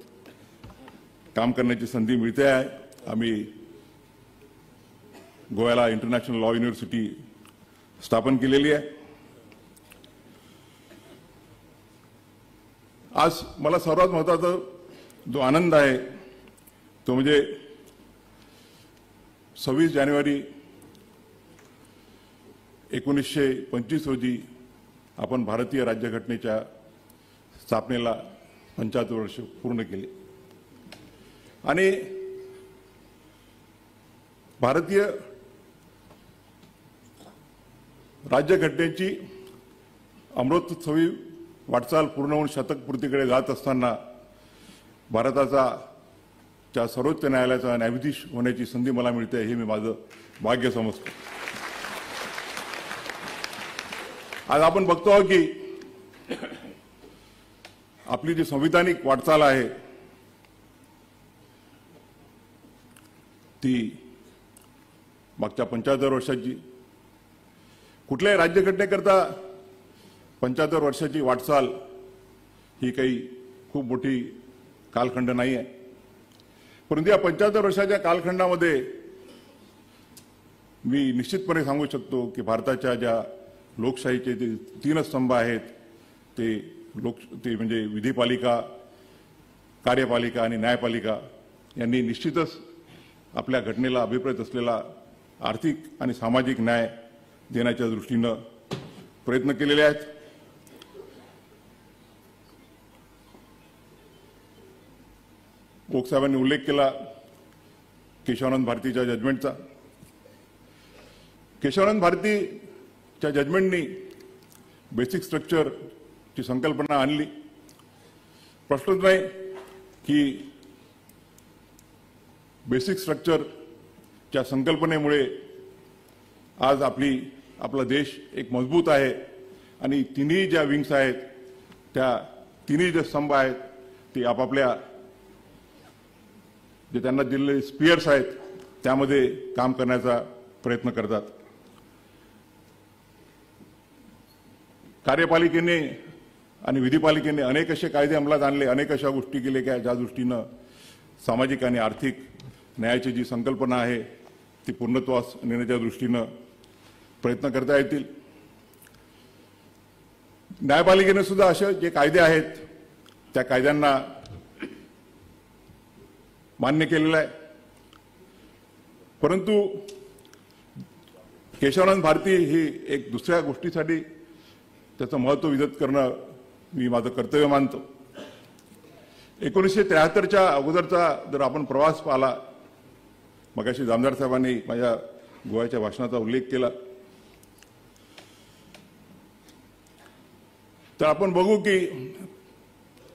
काम करण्याची संधी मिळते आहे. आम्ही गोव्याला इंटरनॅशनल लॉ युनिव्हर्सिटी स्थापन केलेली आहे. आज मला सर्वात महत्त्वाचा जो आनंद आहे तो म्हणजे 26 जानेवारी 1925 रोजी आपण भारतीय राज्यघटनेच्या स्थापनेला 75 वर्ष पूर्ण केले आणि भारतीय राज्यघटनेची अमृतोत्सवी वाटचाल पूर्ण होऊन शतकपूर्तीकडे जात असताना भारताचा त्या सर्वोच्च न्यायालयाचा न्यायाधीश होण्याची संधी मला मिळते हे मी माझं भाग्य समजतो. आज आपण बघतो आहोत की आपली जी संविधानिक वाटचाल आहे ती मागच्या 75 वर्षाची कुठल्याही राज्यघटनेकरता 75 वर्षाची वाटचाल ही काही खूप मोठी कालखंड नाही आहे. परंतु या 75 वर्षाच्या कालखंडामध्ये मी निश्चितपणे सांगू शकतो की भारताच्या ज्या लोकशाहीचे जे 3 स्तंभ आहेत ते म्हणजे विधिपालिका, कार्यपालिका आणि न्यायपालिका यांनी निश्चितच आपल्या घटनेला अभिप्रेत असलेला आर्थिक आणि सामाजिक न्याय देण्याच्या दृष्टीनं प्रयत्न केलेले आहेत. ओक साहेबांनी उल्लेख केला केशवानंद भारतीच्या जजमेंटचा. केशवानंद भारतीच्या जजमेंटनी बेसिक स्ट्रक्चरची संकल्पना आणली. प्रश्नच नाही की बेसिक स्ट्रक्चरच्या संकल्पनेमुळे आज आपला देश एक मजबूत आहे आणि तिन्ही ज्या विंग्स आहेत त्या तिन्ही जे स्तंभ आहेत ते आपापल्या जे त्यांना दिलेले स्पियर्स आहेत त्यामध्ये काम करण्याचा प्रयत्न करतात. कार्यपालिकेने आणि विधिपालिकेने अनेक असे कायदे अंमलात आणले, अनेक अशा गोष्टी केल्या की ज्या दृष्टीनं सामाजिक आणि आर्थिक न्यायाची जी संकल्पना आहे ती पूर्णत्वास नेण्याच्या दृष्टीनं प्रयत्न करता येतील. न्यायपालिकेने सुद्धा असे जे कायदे आहेत त्या कायद्यांना मान्य केलेलं आहे. परंतु केशवानंद भारती ही एक दुसऱ्या गोष्टीसाठी त्याचं महत्त्व विदित करणं मी माझं कर्तव्य मानतो. 1973च्या अगोदरचा जर आपण प्रवास पाहिला, मगाशी जामदार साहेबांनी माझ्या गोव्याच्या भाषणाचा उल्लेख केला, तर आपण बघू की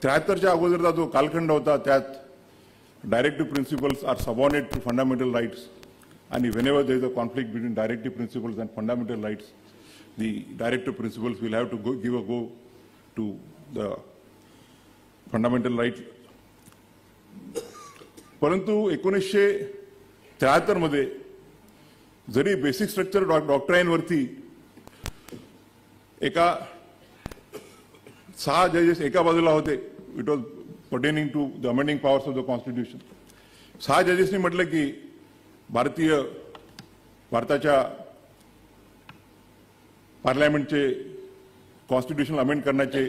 73च्या अगोदरचा जो कालखंड होता त्यात directive principles are subordinate to fundamental rights, and whenever there is a conflict between directive principles and fundamental rights, the directive principles will have to give a go to the fundamental rights. परंतु 1973 मध्ये जरी basic structure डॉक्ट्राईनवरती एका 6 जजेस एका बाजूला होते, it was pertaining to the amending powers of the constitution. 6 जजेसनी म्हटलं की भारताच्या पार्लमेंटचे कॉन्स्टिट्यूशन अमेंड करण्याचे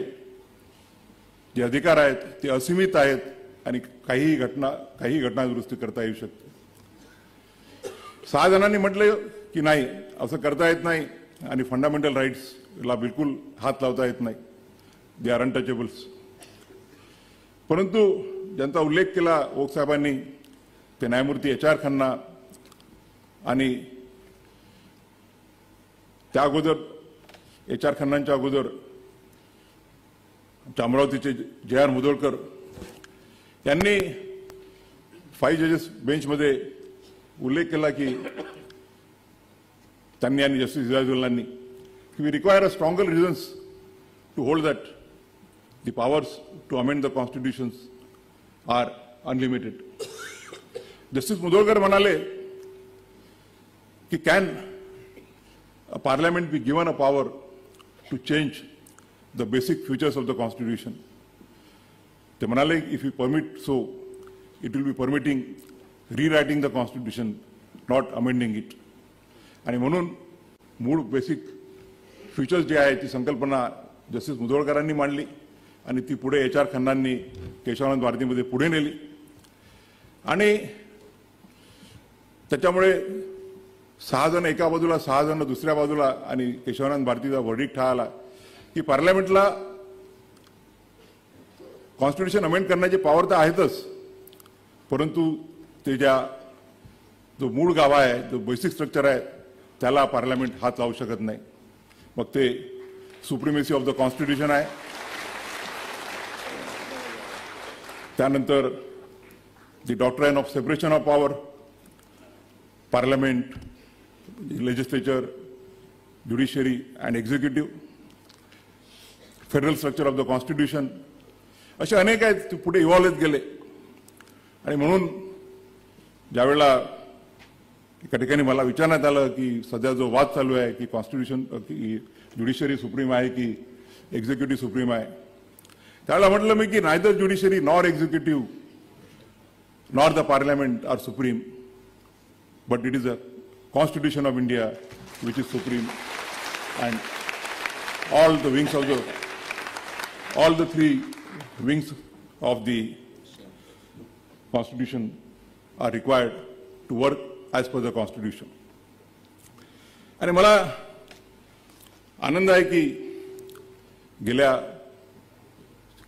जे अधिकार आहेत ते असीमित आहेत आणि काही घटना दुरुस्ती करता येऊ शकते. 6 जणांनी म्हटलं की नाही, असं करता येत नाही आणि फंडामेंटल राईट्सला बिलकुल हात लावता येत नाही, दे आर अनटचेबल्स. परंतु ज्यांचा उल्लेख केला ओक साहेबांनी ते न्यायमूर्ती HR खन्ना आणि त्या अगोदर HR खन्नांच्या अगोदर अमरावतीचे JR मुधोळकर यांनी 5 जजेस बेंचमध्ये उल्लेख केला की त्यांनी आणि जस्टिस इजाजुल्लांनी की we require a stronger reasons to hold that the powers to amend the constitutions are unlimited. Justice Mudholkar म्हणाले की can a parliament be given a power to change the basic features of the constitution. ते म्हणाले if you permit so it will be permitting rewriting the constitution not amending it. आणि म्हणून मूळ basic futures जे आहे ती संकल्पना justice मुधोळकरांनी मांडली आणि ती पुढे HR खन्नांनी केशवानंद भारतीमध्ये पुढे नेली. आणि त्याच्यामुळे 6 जण एका बाजूला 6 जण दुसऱ्या बाजूला आणि केशवानंद भारतीचा वर्डिक्ट हा आला की पार्लमेंटला कॉन्स्टिट्यूशन अमेंड करण्याची पॉवर तर आहेतच, परंतु ते जो मूळ गाभा आहे, जो बेसिक स्ट्रक्चर आहे, त्याला पार्लमेंट हात लावू शकत नाही. मग ते सुप्रिमेसी ऑफ द कॉन्स्टिट्यूशन आहे, त्यानंतर the doctrine of separation of power, parliament, legislature, judiciary and executive, federal structure of the constitution, असे अनेक आहेत ते पुढे इव्हॉल्व होत गेले. आणि म्हणून ज्यावेळेला एका ठिकाणी मला विचारण्यात आलं की सध्या जो वाद चालू आहे की कॉन्स्टिट्यूशन की ज्युडिशियरी सुप्रीम आहे की एक्झिक्युटिव्ह सुप्रीम आहे, त्यावेळेला म्हटलं मी की neither judiciary nor executive nor the parliament are supreme, but it is a Constitution of India which is supreme, and all the 3 wings of the Constitution are required to work as per the Constitution. आणि मला आनंद आहे की गेल्या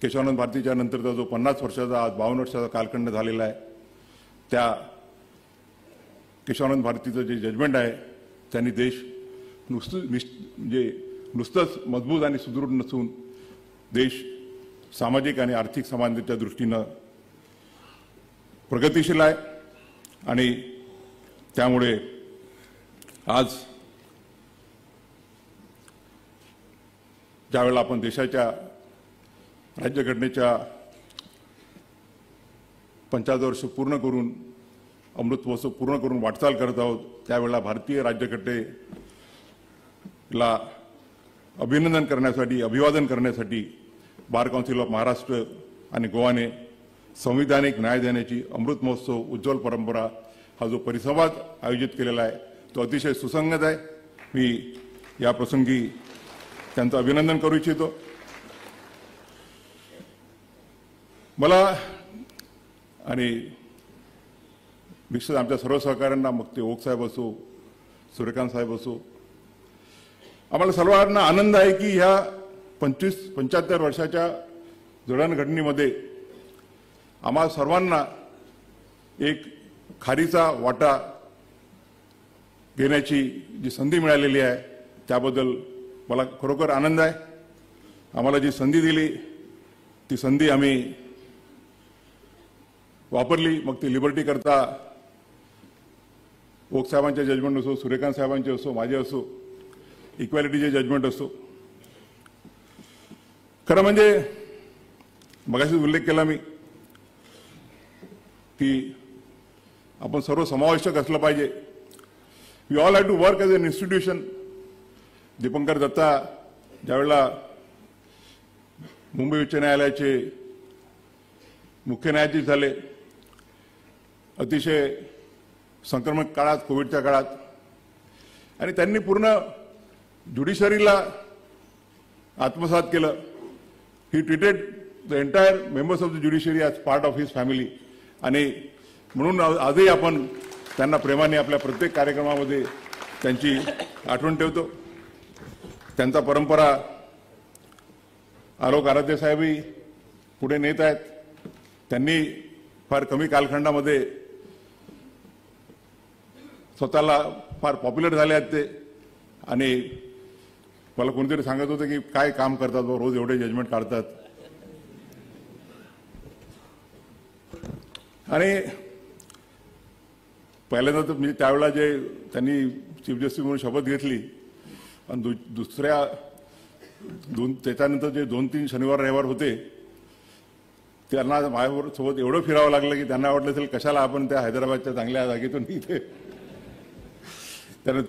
केशवानंद भारतीच्या नंतरचा जो 50 वर्षाचा आज 52 वर्षाचा कालखंड झालेला आहे, त्या केशवानंद भारतीचं जे जजमेंट आहे त्यांनी देश नुसतंच मजबूत आणि सुदृढ नसून देश सामाजिक आणि आर्थिक समानतेच्या दृष्टीनं प्रगतिशील आहे. आणि त्यामुळे आज ज्यावेळेला आपण देशाच्या राज्यघटनेच्या 75 वर्ष पूर्ण करून अमृत महोत्सव पूर्ण करून वाटचाल करत आहोत, त्यावेळेला भारतीय राज्यघटनेला अभिनंदन करण्यासाठी, अभिवादन करण्यासाठी बार काउन्सिल ऑफ महाराष्ट्र आणि गोवाने संविधानिक न्याय देण्याची अमृत महोत्सव उज्ज्वल परंपरा हा जो परिसंवाद आयोजित केलेला आहे तो अतिशय सुसंगत आहे. मी या प्रसंगी त्यांचं अभिनंदन करू इच्छितो. मला आणि निश्चित आमच्या सर्व सहकाऱ्यांना, मग ते ओक साहेब असो, सूर्यकांत साहेब असो, आम्हाला सर्वांना आनंद आहे की ह्या 75 वर्षाच्या जडणघडणीमध्ये आम्हा सर्वांना एक खारीचा वाटा घेण्याची जी संधी मिळालेली आहे त्याबद्दल मला खरोखर आनंद आहे. आम्हाला जी संधी दिली ती संधी आम्ही वापरली. मग ती लिबर्टी करता ओक साहेबांचे जजमेंट असो, सूर्यकांत साहेबांचे असो, माझे असो, इक्वॅलिटीचे जजमेंट असो. खरं म्हणजे मगाशीच उल्लेख केला मी की आपण सर्व समावेशक असलं पाहिजे. We all have to work as an institution. Dipankar Datta ज्यावेळेला मुंबई उच्च न्यायालयाचे मुख्य न्यायाधीश झाले, अतिशय संक्रमक काळात, कोविडच्या काळात, आणि त्यांनी पूर्ण ज्युडिशरीला आत्मसात केलं. He treated the entire members of the judiciary as part of his family. आणि म्हणून आजही आपण त्यांना प्रेमाने आपल्या प्रत्येक कार्यक्रमामध्ये त्यांची आठवण ठेवतो. त्यांचा परंपरा आलोक आराध्य साहेबही पुढे नेत आहेत. त्यांनी फार कमी कालखंडामध्ये स्वतःला फार पॉप्युलर झाले आहेत ते. आणि मला कोणीतरी सांगत होतं की काय काम करतात, रोज एवढे जजमेंट काढतात. आणि पहिल्यांदा तर म्हणजे त्यावेळेला जे त्यांनी चीफ जस्टिस म्हणून शपथ घेतली आणि दुसऱ्या त्याच्यानंतर जे 2-3 शनिवार रविवार होते त्यांना माझ्याबरोबर सोबत एवढं फिरावं लागलं की त्यांना वाटलं असेल कशाला आपण त्या हैदराबादच्या चांगल्या जागेतून इथे त्यानं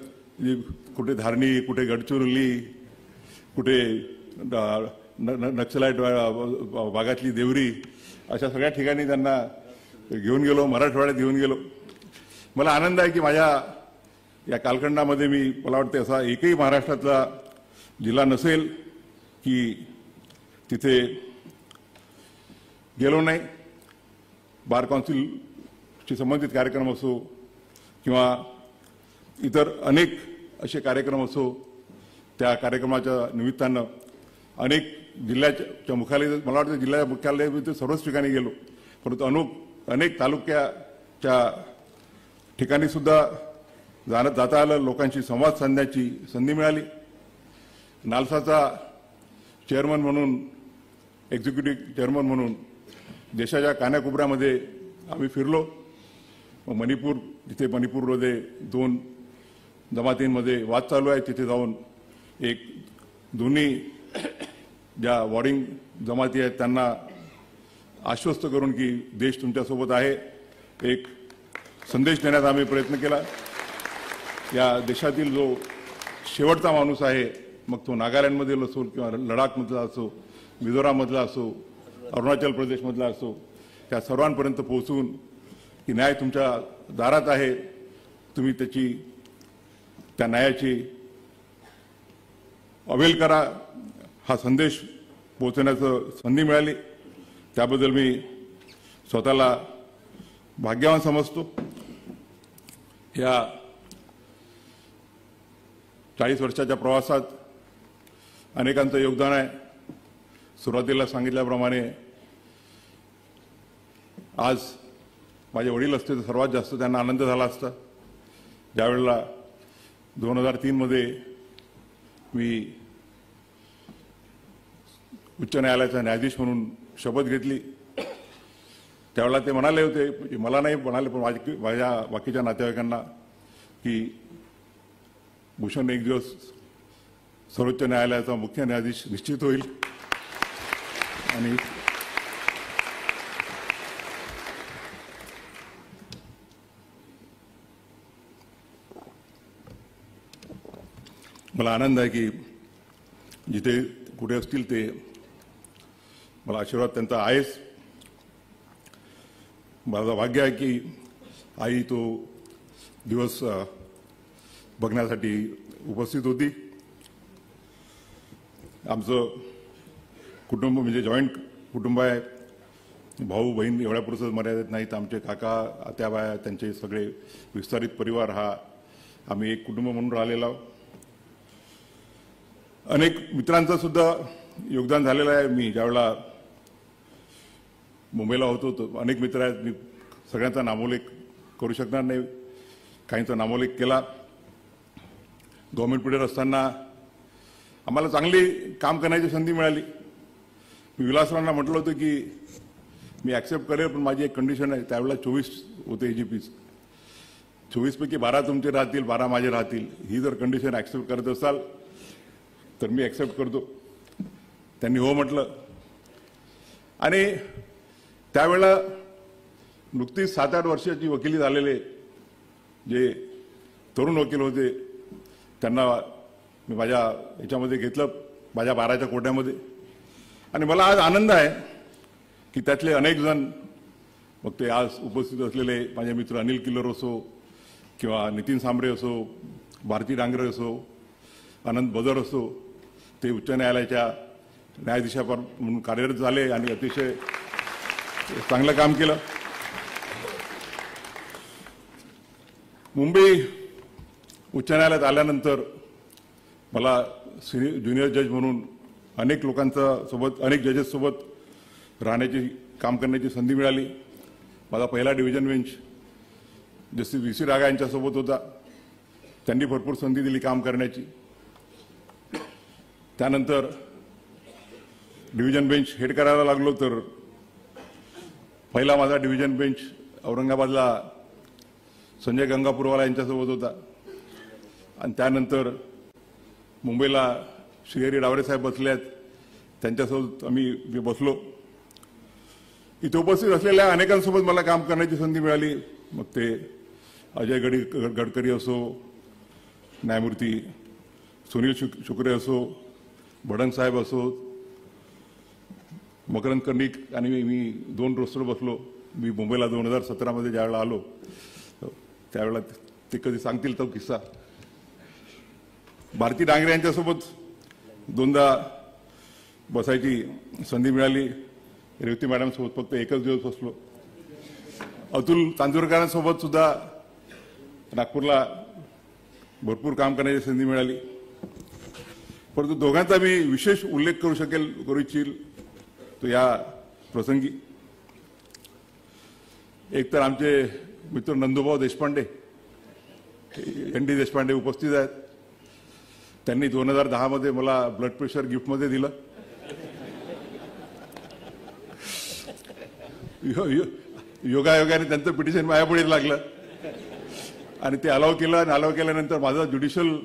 कुठे धारणी, कुठे गडचिरोली, कुठे नक्षलाईट भागातली देवरी अशा सगळ्या ठिकाणी त्यांना घेऊन गेलो, मराठवाड्यात घेऊन गेलो. मला आनंद आहे की माझ्या या कालखंडामध्ये मला वाटतं असा एकही महाराष्ट्रातला जिल्हा नसेल की तिथे गेलो नाही. बार काउन्सिलशी संबंधित कार्यक्रम असो किंवा इतर अनेक असे कार्यक्रम असो, त्या कार्यक्रमाच्या निमित्तानं अनेक जिल्ह्याच्या मुख्यालय, मला वाटतं जिल्ह्याच्या मुख्यालय सर्वच ठिकाणी गेलो, परंतु अनेक तालुक्याच्या ठिकाणी सुद्धा जाता आलं. लोकांशी संवाद साधण्याची संधी मिळाली. नालसाचा चेअरमन म्हणून, एक्झिक्युटिव्ह चेअरमन म्हणून देशाच्या कानाकोपऱ्यामध्ये आम्ही फिरलो. मणिपूर, जिथे मणिपूरमध्ये 2 जमातींमध्ये वाद चालू आहे, तिथे जाऊन दोन्ही ज्या वॉर्डिंग जमाती आहेत त्यांना आश्वस्त करून की देश तुमच्यासोबत आहे, एक संदेश देण्याचा आम्ही प्रयत्न केला. या देशातील जो शेवटचा माणूस आहे, मग तो नागालँडमधील असो किंवा लडाखमधला असो, मिझोराममधला असो, अरुणाचल प्रदेशमधला असो, त्या सर्वांपर्यंत पोहोचून की न्याय तुमच्या दारात आहे, तुम्ही त्या न्यायाची अवेल करा, हा संदेश पोहोचवण्याचं संधी मिळाली. त्याबद्दल मी स्वतःला भाग्यवान समजतो. या 40 वर्षाच्या प्रवासात अनेकांचं योगदान आहे. सुरुवातीला सांगितल्याप्रमाणे आज माझे वडील असते तर सर्वात जास्त त्यांना आनंद झाला असता. ज्यावेळेला 2003 मध्ये मी उच्च न्यायालयाचा न्यायाधीश म्हणून शपथ घेतली, त्यावेळेला ते म्हणाले होते, मला नाही म्हणाले पण माझ्या बाकीच्या नातेवाईकांना, की भूषण एक दिवस सर्वोच्च न्यायालयाचा मुख्य न्यायाधीश निश्चित होईल. आणि मला आनंद आहे की जिथे कुठे असतील ते मला आशीर्वाद त्यांचा आहेच. माझं भाग्य आहे की आई तो दिवस बघण्यासाठी उपस्थित होती. आमचं कुटुंब म्हणजे जॉईंट कुटुंब आहे. भाऊ बहीण एवढ्यापुरतंच मर्यादित नाहीत. आमचे काका, आत्याबाया, त्यांचे सगळे विस्तारित परिवार, हा आम्ही एक कुटुंब म्हणून राहिलेलो आहोत. अनेक मित्रांचं सुद्धा योगदान झालेलं आहे. मी ज्यावेळेला मुंबईला होतो तर अनेक मित्र आहेत, मी सगळ्यांचा नामोल्लेख करू शकणार नाही, काहींचा नामोल्लेख केला. गव्हर्नमेंट पिरियड असताना आम्हाला चांगली काम करण्याची संधी मिळाली. मी विलासरावांना म्हटलं होतं की मी ॲक्सेप्ट करेल, पण माझी एक कंडिशन आहे. त्यावेळेला 24 होते AGPs, 24 पैकी 12 तुमचे राहतील, 12 माझे राहतील. ही जर कंडिशन ॲक्सेप्ट करत असाल तर मी ॲक्सेप्ट करतो. त्यांनी हो म्हटलं. आणि त्यावेळेला नुकतीच 7-8 वर्षाची वकिली झालेले जे तरुण वकील होते त्यांना मी माझ्या ह्याच्यामध्ये घेतलं, माझ्या बाराच्या कोट्यामध्ये. आणि मला आज आनंद आहे की त्यातले अनेक जण, मग ते आज उपस्थित असलेले माझे मित्र अनिल किल्लर असो किंवा नितीन सांबरे असो, भारती डांगरे असो, आनंद बदर असो, ते उच्च न्यायालयाच्या न्यायाधीशापर म्हणून कार्यरत झाले आणि अतिशय चांगलं काम केलं. मुंबई उच्च न्यायालयात आल्यानंतर मला ज्युनियर जज म्हणून अनेक लोकांसोबत, अनेक जजेससोबत राहण्याची, काम करण्याची संधी मिळाली. माझा पहिला डिव्हिजन बेंच जस्टिस VC रागा यांच्यासोबत होता. त्यांनी भरपूर संधी दिली काम करण्याची. त्यानंतर डिव्हिजन बेंच हेड करायला लागलो तर पहिला माझा डिव्हिजन बेंच औरंगाबादला संजय गंगापूरवाला यांच्यासोबत होता आणि त्यानंतर मुंबईला श्रीहरी डावरे साहेब बसले आहेत, त्यांच्यासोबत मी बसलो. इथे उपस्थित असलेल्या अनेकांसोबत मला काम करण्याची संधी मिळाली. मग ते अजय गडकरी असो, न्यायमूर्ती सुनील शुक्रे असो, भडंग साहेब असो, मकरंद कर्णिक आणि मी 2 रोस्टर बसलो. मी मुंबईला 2017 मध्ये ज्यावेळेला आलो त्यावेळेला ते कधी सांगतील तो किस्सा. भारती डांगरे यांच्यासोबत 2दा बसायची संधी मिळाली. रेवती मॅडम सोबत फक्त एकच दिवस बसलो. अतुल तांदूरकरांसोबत सुद्धा नागपूरला भरपूर काम करण्याची संधी मिळाली. परंतु दोघांचा मी विशेष उल्लेख करू इच्छिल तो या प्रसंगी. एक तर आमचे मित्र नंदूभाऊ देशपांडे, ND देशपांडे उपस्थित आहेत. त्यांनी 2010 मध्ये मला ब्लड प्रेशर गिफ्टमध्ये दिलं. योगायोगाने त्यांचं पिटिशन माझ्यापुढे लागलं आणि ते अलाव केलं. आणि अलाव केल्यानंतर माझं ज्युडिशियल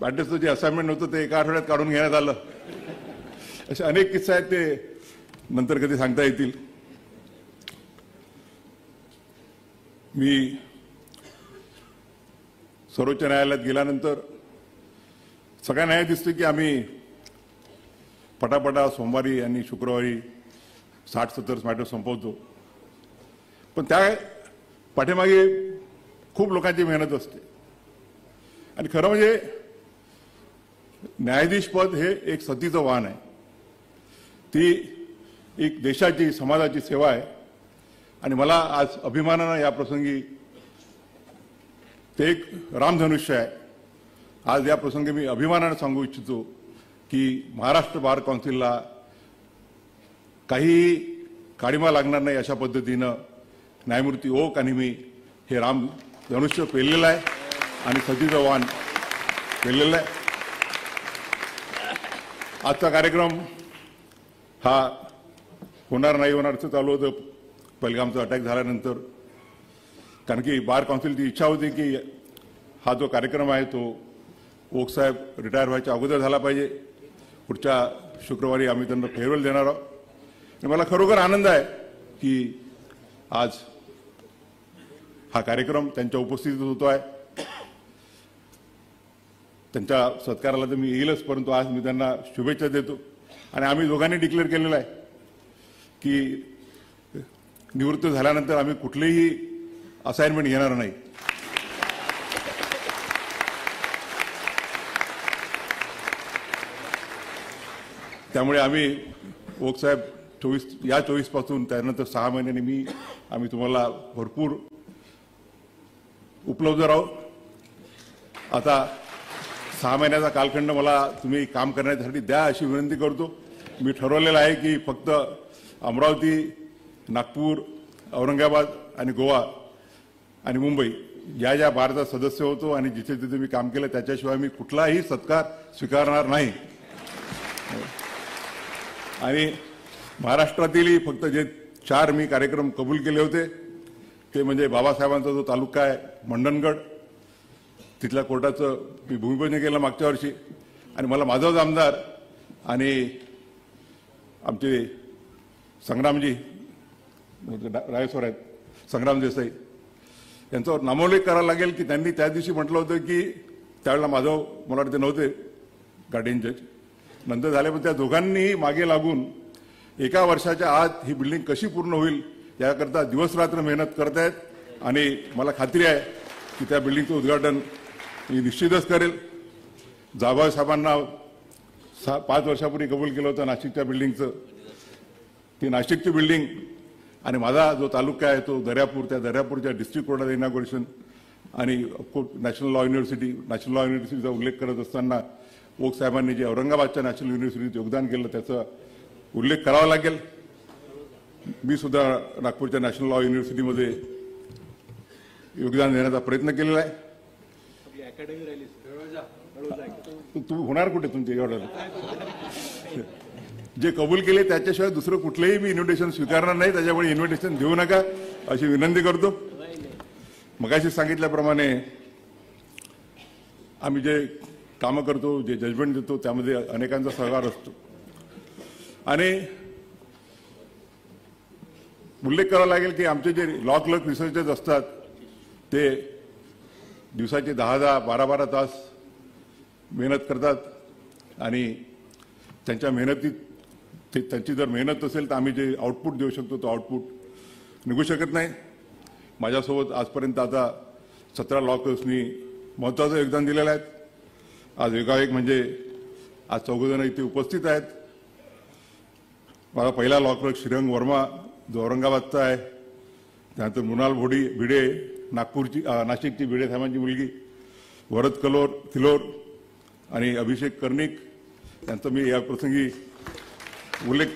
मॅटर्सचं जे असाइनमेंट होतं ते एका आठवड्यात काढून घेण्यात आलं. असे अनेक किस्से आहेत, ते नंतर कधी सांगता येतील. मी सर्वोच्च न्यायालयात गेल्यानंतर सगळ्यांना हे दिसतं की आम्ही पटापटा सोमवारी आणि शुक्रवारी 60-70 मॅटर संपवतो. पण त्या पाठीमागे खूप लोकांची मेहनत असते. आणि खरं म्हणजे न्यायाधीश पद हे एक सतीचं वाहन आहे. ती एक देशाची, समाजाची सेवा आहे. आणि मला आज अभिमानानं या प्रसंगी ते एक रामधनुष्य आहे. आज या प्रसंगी मी अभिमानानं सांगू इच्छितो की महाराष्ट्र बार काउन्सिलला काही काळिमा लागणार नाही अशा पद्धतीनं न्यायमूर्ती ओक आणि मी हे रामधनुष्य पेललेलं आहे आणि सतीचं वाहन पेललेलं आहे. आजचा कार्यक्रम हा होणार नाही होणार असं चालू होतं पहलगामचा अटॅक झाल्यानंतर. कारण की बार काउन्सिलची इच्छा होती की हा जो कार्यक्रम आहे तो ओक साहेब रिटायर व्हायच्या अगोदर झाला पाहिजे. पुढच्या शुक्रवारी आम्ही त्यांना फेअरवेल देणार आहोत. आणि मला खरोखर आनंद आहे की आज हा कार्यक्रम त्यांच्या उपस्थितीत होतो आहे. त्यांच्या सत्काराला तर मी येईलच, परंतु आज मी त्यांना शुभेच्छा देतो. आणि आम्ही दोघांनी डिक्लेअर केलेलं आहे की निवृत्त झाल्यानंतर आम्ही कुठलेही असाइनमेंट घेणार नाही. त्यामुळे आम्ही ओक साहेब 24 पासून त्यानंतर 6 महिन्यांनी आम्ही तुम्हाला भरपूर उपलब्ध राहू. आता 6 महिन्याचा कालखंड मला तुम्ही काम करण्यासाठी द्या अशी विनंती करतो. मी ठरवलेलं आहे की फक्त अमरावती, नागपूर, औरंगाबाद आणि गोवा आणि मुंबई ज्या बारचा सदस्य होतो आणि जिथे जिथे मी काम केलं त्याच्याशिवाय मी कुठलाही सत्कार स्वीकारणार नाही. आणि महाराष्ट्रातील फक्त जे 4 मी कार्यक्रम कबूल केले होते ते म्हणजे बाबासाहेबांचा जो तालुका आहे मंडणगड, तिथल्या कोर्टाचं मी भूमिपूजन केलं मागच्या वर्षी. आणि मला माझाच आमदार आणि आमचे संग्रामजी रायसोर आहेत, संग्राम देसाई, यांच्यावर नामोल्लेख करायला लागेल की त्यांनी त्या दिवशी म्हटलं होतं की त्यावेळेला मला वाटतं नव्हते गार्डियन जज, नंतर झाले, पण त्या दोघांनी मागे लागून 1 वर्षाच्या आत ही बिल्डिंग कशी पूर्ण होईल याकरता दिवसरात्र मेहनत करत आहेत. आणि मला खात्री आहे की त्या बिल्डिंगचं उद्घाटन मी निश्चितच करेल. जाबाव साहेबांना 5 वर्षापूर्वी कबूल केलं होतं नाशिकच्या बिल्डिंगचं. ती नाशिकची बिल्डिंग आणि माझा जो तालुका आहे तो दर्यापूर, त्या दर्यापूरच्या डिस्ट्रिक्ट कोर्टाचं इनॉग्रेशन आणि नॅशनल लॉ युनिव्हर्सिटीचा उल्लेख करत असताना ओक साहेबांनी जे औरंगाबादच्या नॅशनल युनिव्हर्सिटीत योगदान केलं त्याचा उल्लेख करावा लागेल. मी सुद्धा नागपूरच्या नॅशनल लॉ युनिव्हर्सिटीमध्ये योगदान देण्याचा प्रयत्न केलेला आहे. तू होणार कुठे तुमच्या एवढं जे कबूल केले त्याच्याशिवाय दुसरं कुठलंही मी इन्व्हिटेशन स्वीकारणार नाही. त्याच्यामुळे इन्व्हिटेशन देऊ नका अशी विनंती करतो. मगाशी सांगितल्याप्रमाणे आम्ही जे कामं करतो, जे जजमेंट देतो, त्यामध्ये अनेकांचा सहभाग असतो आणि उल्लेख करावा लागेल की आमचे जे लॉ क्लर्क रिसर्चर्स असतात ते दिवसाचे 10-10, 12-12 तास मेहनत करतात आणि त्यांच्या मेहनतीत त्यांची जर मेहनत असेल तर आम्ही जे आउटपुट देऊ शकतो तो आउटपुट निघू शकत नाही. माझ्यासोबत आजपर्यंत आता 17 लॉ क्लर्क्सनी महत्त्वाचं योगदान दिलेलं आहे. आज एकाएक म्हणजे आज 4 जण इथे उपस्थित आहेत. माझा पहिला लॉ क्लर्क श्रीरंग वर्मा जो औरंगाबादचा आहे, त्यानंतर मृणाल भिडे नाशिकची भिडे साहेबांची मुलगी, वरद किलोर आणि अभिषेक कर्णिक यांचा मी या प्रसंगी उल्लेख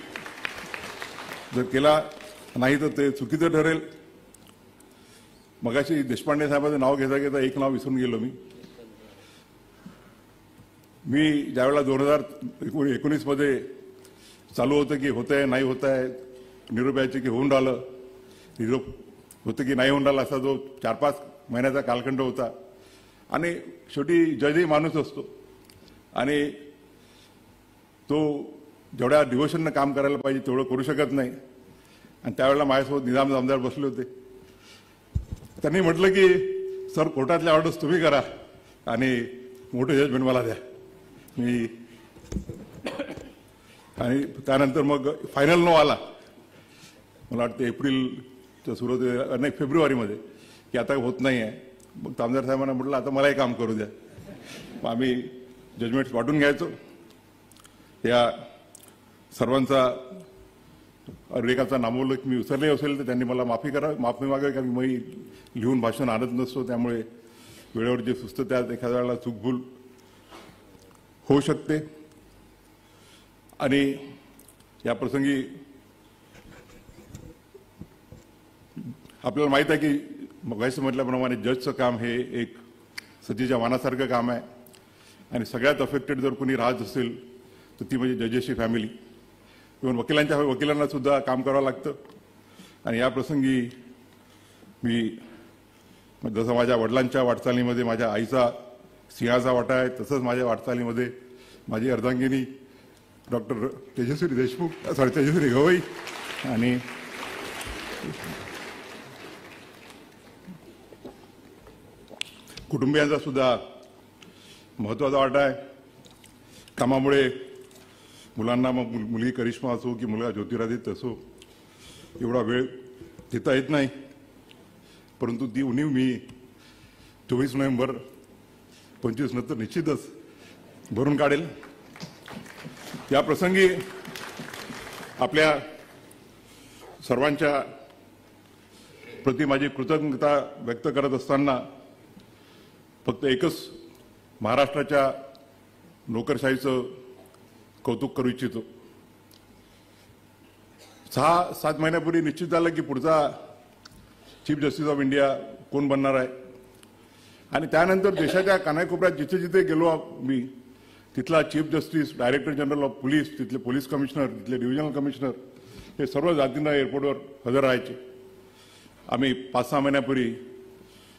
जर केला नाही तर ते चुकीचं ठरेल. मगाशी देशपांडे साहेबांचं नाव घेता घेता एक नाव विसरून गेलो मी ज्यावेळेला 2019 मध्ये चालू होतं की होत आहे नाही होत आहे, निरोप यायचे की होऊन राहिलं, निरोप होतं की नाही होऊन राहिलं, असा जो 4-5 महिन्याचा कालखंड होता आणि शेवटी जजही माणूस असतो आणि तो जेवढ्या डिव्होशननं काम करायला पाहिजे तेवढं करू शकत नाही. आणि त्यावेळेला माझ्यासोबत निजाम आमदार बसले होते. त्यांनी म्हटलं की सर कोर्टातल्या ऑर्डर्स तुम्ही करा आणि मोठे जजमेंट मला द्या. मी आणि त्यानंतर मग फायनल नो आला, मला वाटतं एप्रिलच्या सुरुवातीला नाही फेब्रुवारीमध्ये, की आता होत नाही आहे. मग आमदार साहेबांना म्हटलं आता मलाही काम करू द्या. मग आम्ही जजमेंट्स वाटून घ्यायचो. या सर्वांचा उल्लेखाचा नामोल्लेख मी विसरले असेल तर त्यांनी मला माफी मागावी, कारण मी लिहून भाषण आणत नसतो, त्यामुळे वेळेवर जे सुचतं त्यात एखाद्या वेळेला चूकभूल होऊ शकते. आणि या प्रसंगी आपल्याला माहीत आहे की मगाशी म्हटल्याप्रमाणे जजचं काम हे एक सतीच्या वाणासारखं काम आहे आणि सगळ्यात अफेक्टेड जर कोणी राहत असेल तर ती म्हणजे जजेसची फॅमिली. इव्हन वकिलांना सुद्धा काम करावं लागतं. आणि या प्रसंगी मी जसं माझ्या वडिलांच्या वाटचालीमध्ये माझ्या आईचा सिंहाचा वाटा आहे, तसंच माझ्या वाटचालीमध्ये माझी अर्धांगिनी डॉक्टर तेजस्वी गवई आणि कुटुंबियांचा सुद्धा महत्त्वाचा वाटा आहे. कामामुळे मुलांना, मग मुलगी करिश्मा असो की मुलगा ज्योतिरादित्य असो, एवढा वेळ देता येत नाही, परंतु ती उणीव मी 24 नोव्हेंबर 25 नंतर निश्चितच भरून काढेल. या प्रसंगी आपल्या सर्वांच्या प्रति माझी कृतज्ञता व्यक्त करत असताना फक्त एकच महाराष्ट्राच्या नोकरशाहीचं कौतुक करू इच्छितो. 6-7 महिन्यापूर्वी निश्चित झालं की पुढचा चीफ जस्टिस ऑफ इंडिया कोण बनणार आहे आणि त्यानंतर देशाच्या कानाकोपऱ्यात जिथे जिथे गेलो मी, तिथला chief justice, director general of police, तिथले पोलीस कमिशनर, तिथले डिव्हिजनल कमिशनर हे सर्व जातींना एअरपोर्टवर हजर राहायचे. आम्ही 5-6 महिन्यापूर्वी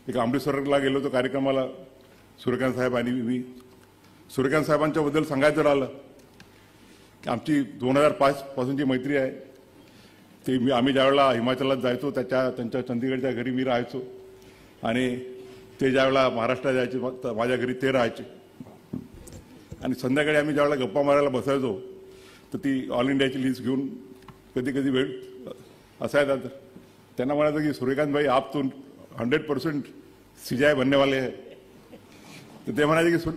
एक अमृतसरला गेलो होतो कार्यक्रमाला, सूर्यकांत साहेब आणि मी. सूर्यकांत साहेबांच्याबद्दल सांगायचं राहिलं की आमची 2005 पासूनची मैत्री आहे. ते आम्ही ज्यावेळेला हिमाचलात जायचो त्यांच्या चंदीगडच्या घरी मी राहायचो आणि ते ज्यावेळेला महाराष्ट्रात जायचे माझ्या घरी ते राहायचे. आणि संध्याकाळी आम्ही ज्यावेळेला गप्पा मारायला बसायचो तर ती ऑल इंडियाची लिस्ट घेऊन कधी कधी वेळ असायचा. तर त्यांना म्हणायचं की सूर्यकांत भाई आप तो 100% CJI बनने वाले हैं. तर ते म्हणायचे की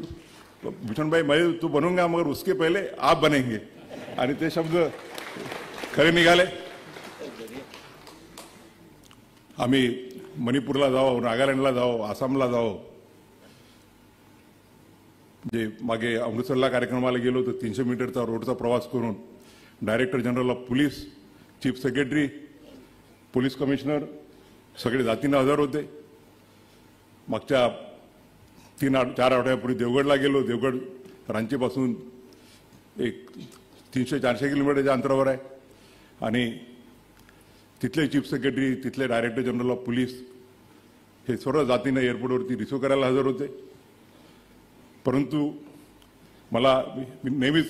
भूषण भाई मैं तो बनूंगा मगर उसके पहले आप बनेंगे. आणि ते शब्द खरे निघाले. आम्ही मणिपूरला जावं, नागालँडला जावं, आसामला जावं. जे मागे अमृतसरला कार्यक्रमाला गेलो तर 300 मीटरचा रोडचा प्रवास करून director general of police, chief secretary, police commissioner सगळे जातीनं हजर होते. मागच्या 3-4 आठवड्यापूर्वी देवगडला गेलो. देवगड रांचीपासून एक 300-400 किलोमीटरच्या अंतरावर आहे आणि तिथले चीफ सेक्रेटरी, तिथले डायरेक्टर जनरल ऑफ पोलीस हे सर्व जातीनं एअरपोर्टवरती रिसिव्ह करायला हजर होते. परंतु मला नेहमीच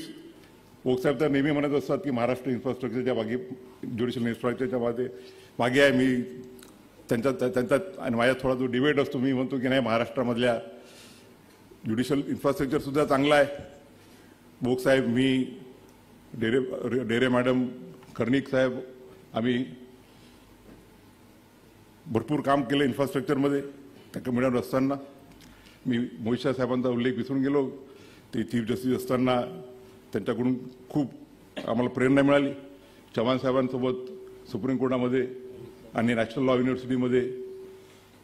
ओकसाहेब तर नेहमी म्हणत असतात की महाराष्ट्र इन्फ्रास्ट्रक्चरच्या मागे, ज्युडिशियल इन्फ्रास्ट्रक्चरच्या मागे आहे. मी त्यांचा आणि माझ्या थोडा जो डिबेट असतो, मी म्हणतो की नाही, महाराष्ट्रामधल्या ज्युडिशियल इन्फ्रास्ट्रक्चर सुद्धा चांगला आहे. ओकसाहेब, मी, डेरे मॅडम, कर्णिक साहेब, आम्ही भरपूर काम केलं इन्फ्रास्ट्रक्चरमध्ये. त्या कमिटीवर असताना मी मोहित शाह साहेबांचा उल्लेख विसरून गेलो. ते चीफ जस्टिस असताना त्यांच्याकडून खूप आम्हाला प्रेरणा मिळाली. चव्हाण साहेबांसोबत सुप्रीम कोर्टामध्ये आणि नॅशनल लॉ युनिव्हर्सिटीमध्ये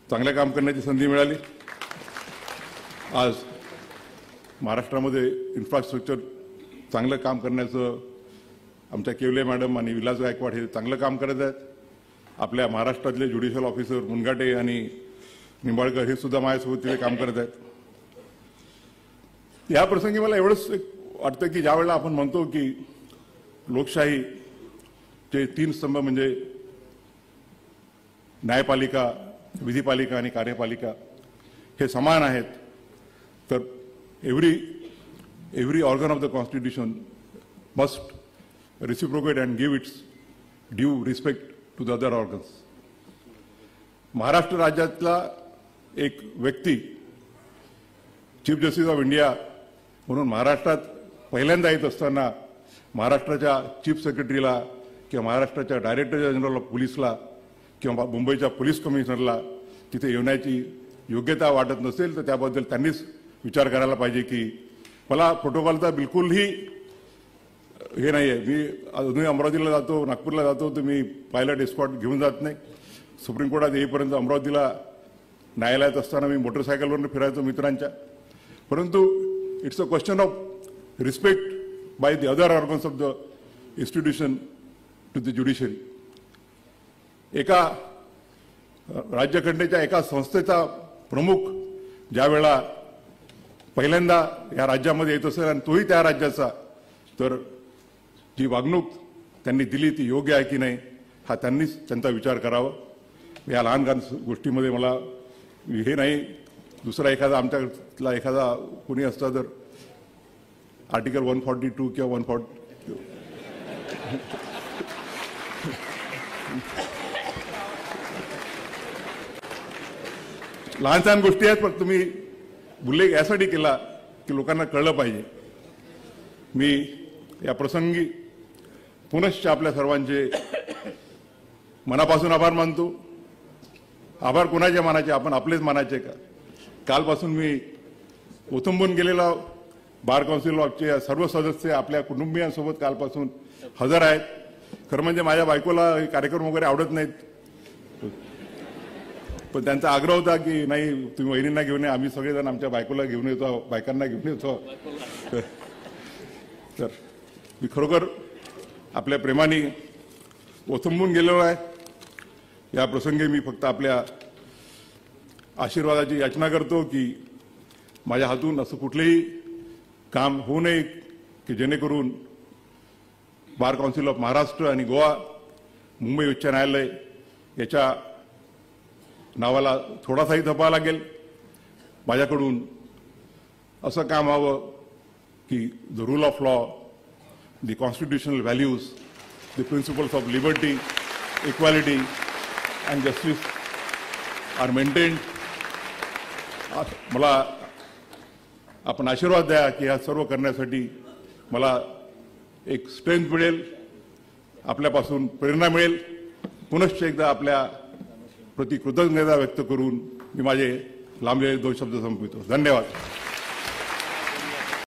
चांगलं काम करण्याची संधी मिळाली. आज महाराष्ट्रामध्ये इन्फ्रास्ट्रक्चर चांगलं काम करण्याचं आमच्या केवले मॅडम आणि विलास गायकवाड हे चांगलं काम करत आहेत. आपल्या महाराष्ट्रातले ज्युडिशियल ऑफिसर मुनघाटे आणि निंबाळकर हे सुद्धा माझ्यासोबत तिथे काम करत आहेत. या प्रसंगी मला एवढंच वाटतं की ज्या वेळेला आपण म्हणतो की लोकशाहीचे 3 स्तंभ म्हणजे न्यायपालिका, विधिपालिका आणि कार्यपालिका हे समान आहेत, तर every organ of the constitution must reciprocate and give its due respect to the other organs. Maharashtra राज्यातला एक व्यक्ती चीफ जस्टिस ऑफ इंडिया म्हणून महाराष्ट्रात पहिल्यांदा येत असताना महाराष्ट्राच्या चीफ सेक्रेटरीला किंवा महाराष्ट्राच्या डायरेक्टर जनरल ऑफ पोलीसला किंवा मुंबईच्या पोलीस कमिशनरला तिथे येण्याची योग्यता वाटत नसेल तर त्याबद्दल त्यांनीच विचार करायला पाहिजे. की मला प्रोटोकॉलचा बिलकुलही हे नाही आहे. मी अजूनही अमरावतीला जातो, नागपूरला जातो, तर मी पायलट एस्कॉर्ट घेऊन जात नाही. सुप्रीम कोर्टात येईपर्यंत अमरावतीला न्यायालयात असताना मी मोटरसायकलवरून फिरायचो मित्रांच्या. परंतु it's a question of respect by the other organs of the institution to the judiciary. एका राज्यघटनेच्या एका संस्थेचा प्रमुख ज्या वेळा पहिल्यांदा या राज्यामध्ये येत असेल आणि तोही त्या राज्याचा, तर जी वागणूक त्यांनी दिली ती योग्य आहे की नाही हा त्यांनीच त्यांचा विचार करावा. या लहान लहान गोष्टीमध्ये मला हे नाही, दुसरा एखादा आमच्यातला एखादा कोणी असता तर आर्टिकल 142 किंवा 140 लहान लहान गोष्टी आहेत, पण तुम्ही उल्लेख यासाठी केला की लोकांना कळलं पाहिजे. मी या प्रसंगी पुनश्च आपल्या सर्वांचे मनापासून आभार मानतो. आभार कोणाचे मानायचे? आपण आपलेच मानायचे का? कालपासून मी ओथंबून गेलेला बार काउन्सिल ऑफचे सर्व सदस्य आपल्या कुटुंबियांसोबत कालपासून हजर आहेत. खरं म्हणजे माझ्या बायकोला कार्यक्रम वगैरे आवडत नाहीत, पण त्यांचा आग्रह होता की नाही तुम्ही वहिनींना घेऊन या. आम्ही सगळेजण आमच्या बायकोला घेऊन येतो, बायकांना घेऊन येतो. तर मी खरोखर आपल्या प्रेमाने ओथंबून गेलेलो आहे. या प्रसंगी मी फक्त आपल्या आशीर्वादाची याचना करतो की माझ्या हातून असं कुठलेही काम होऊ नये की जेणेकरून बार काउन्सिल ऑफ महाराष्ट्र आणि गोवा, मुंबई उच्च न्यायालय याच्या नावाला थोडासाही धप्पा लागेल. माझ्याकडून असं काम व्हावं की the rule of law, the constitutional values, the principles of liberty, equality and justice are maintained. मला आपण आशीर्वाद द्या की हा सर्व करण्यासाठी मला एक स्ट्रेंथ मिळेल, आपल्यापासून प्रेरणा मिळेल. पुनश्च एकदा आपल्या प्रति कृतज्ञता व्यक्त करून मी माझे लांबलेले 2 शब्द संपवितो. धन्यवाद.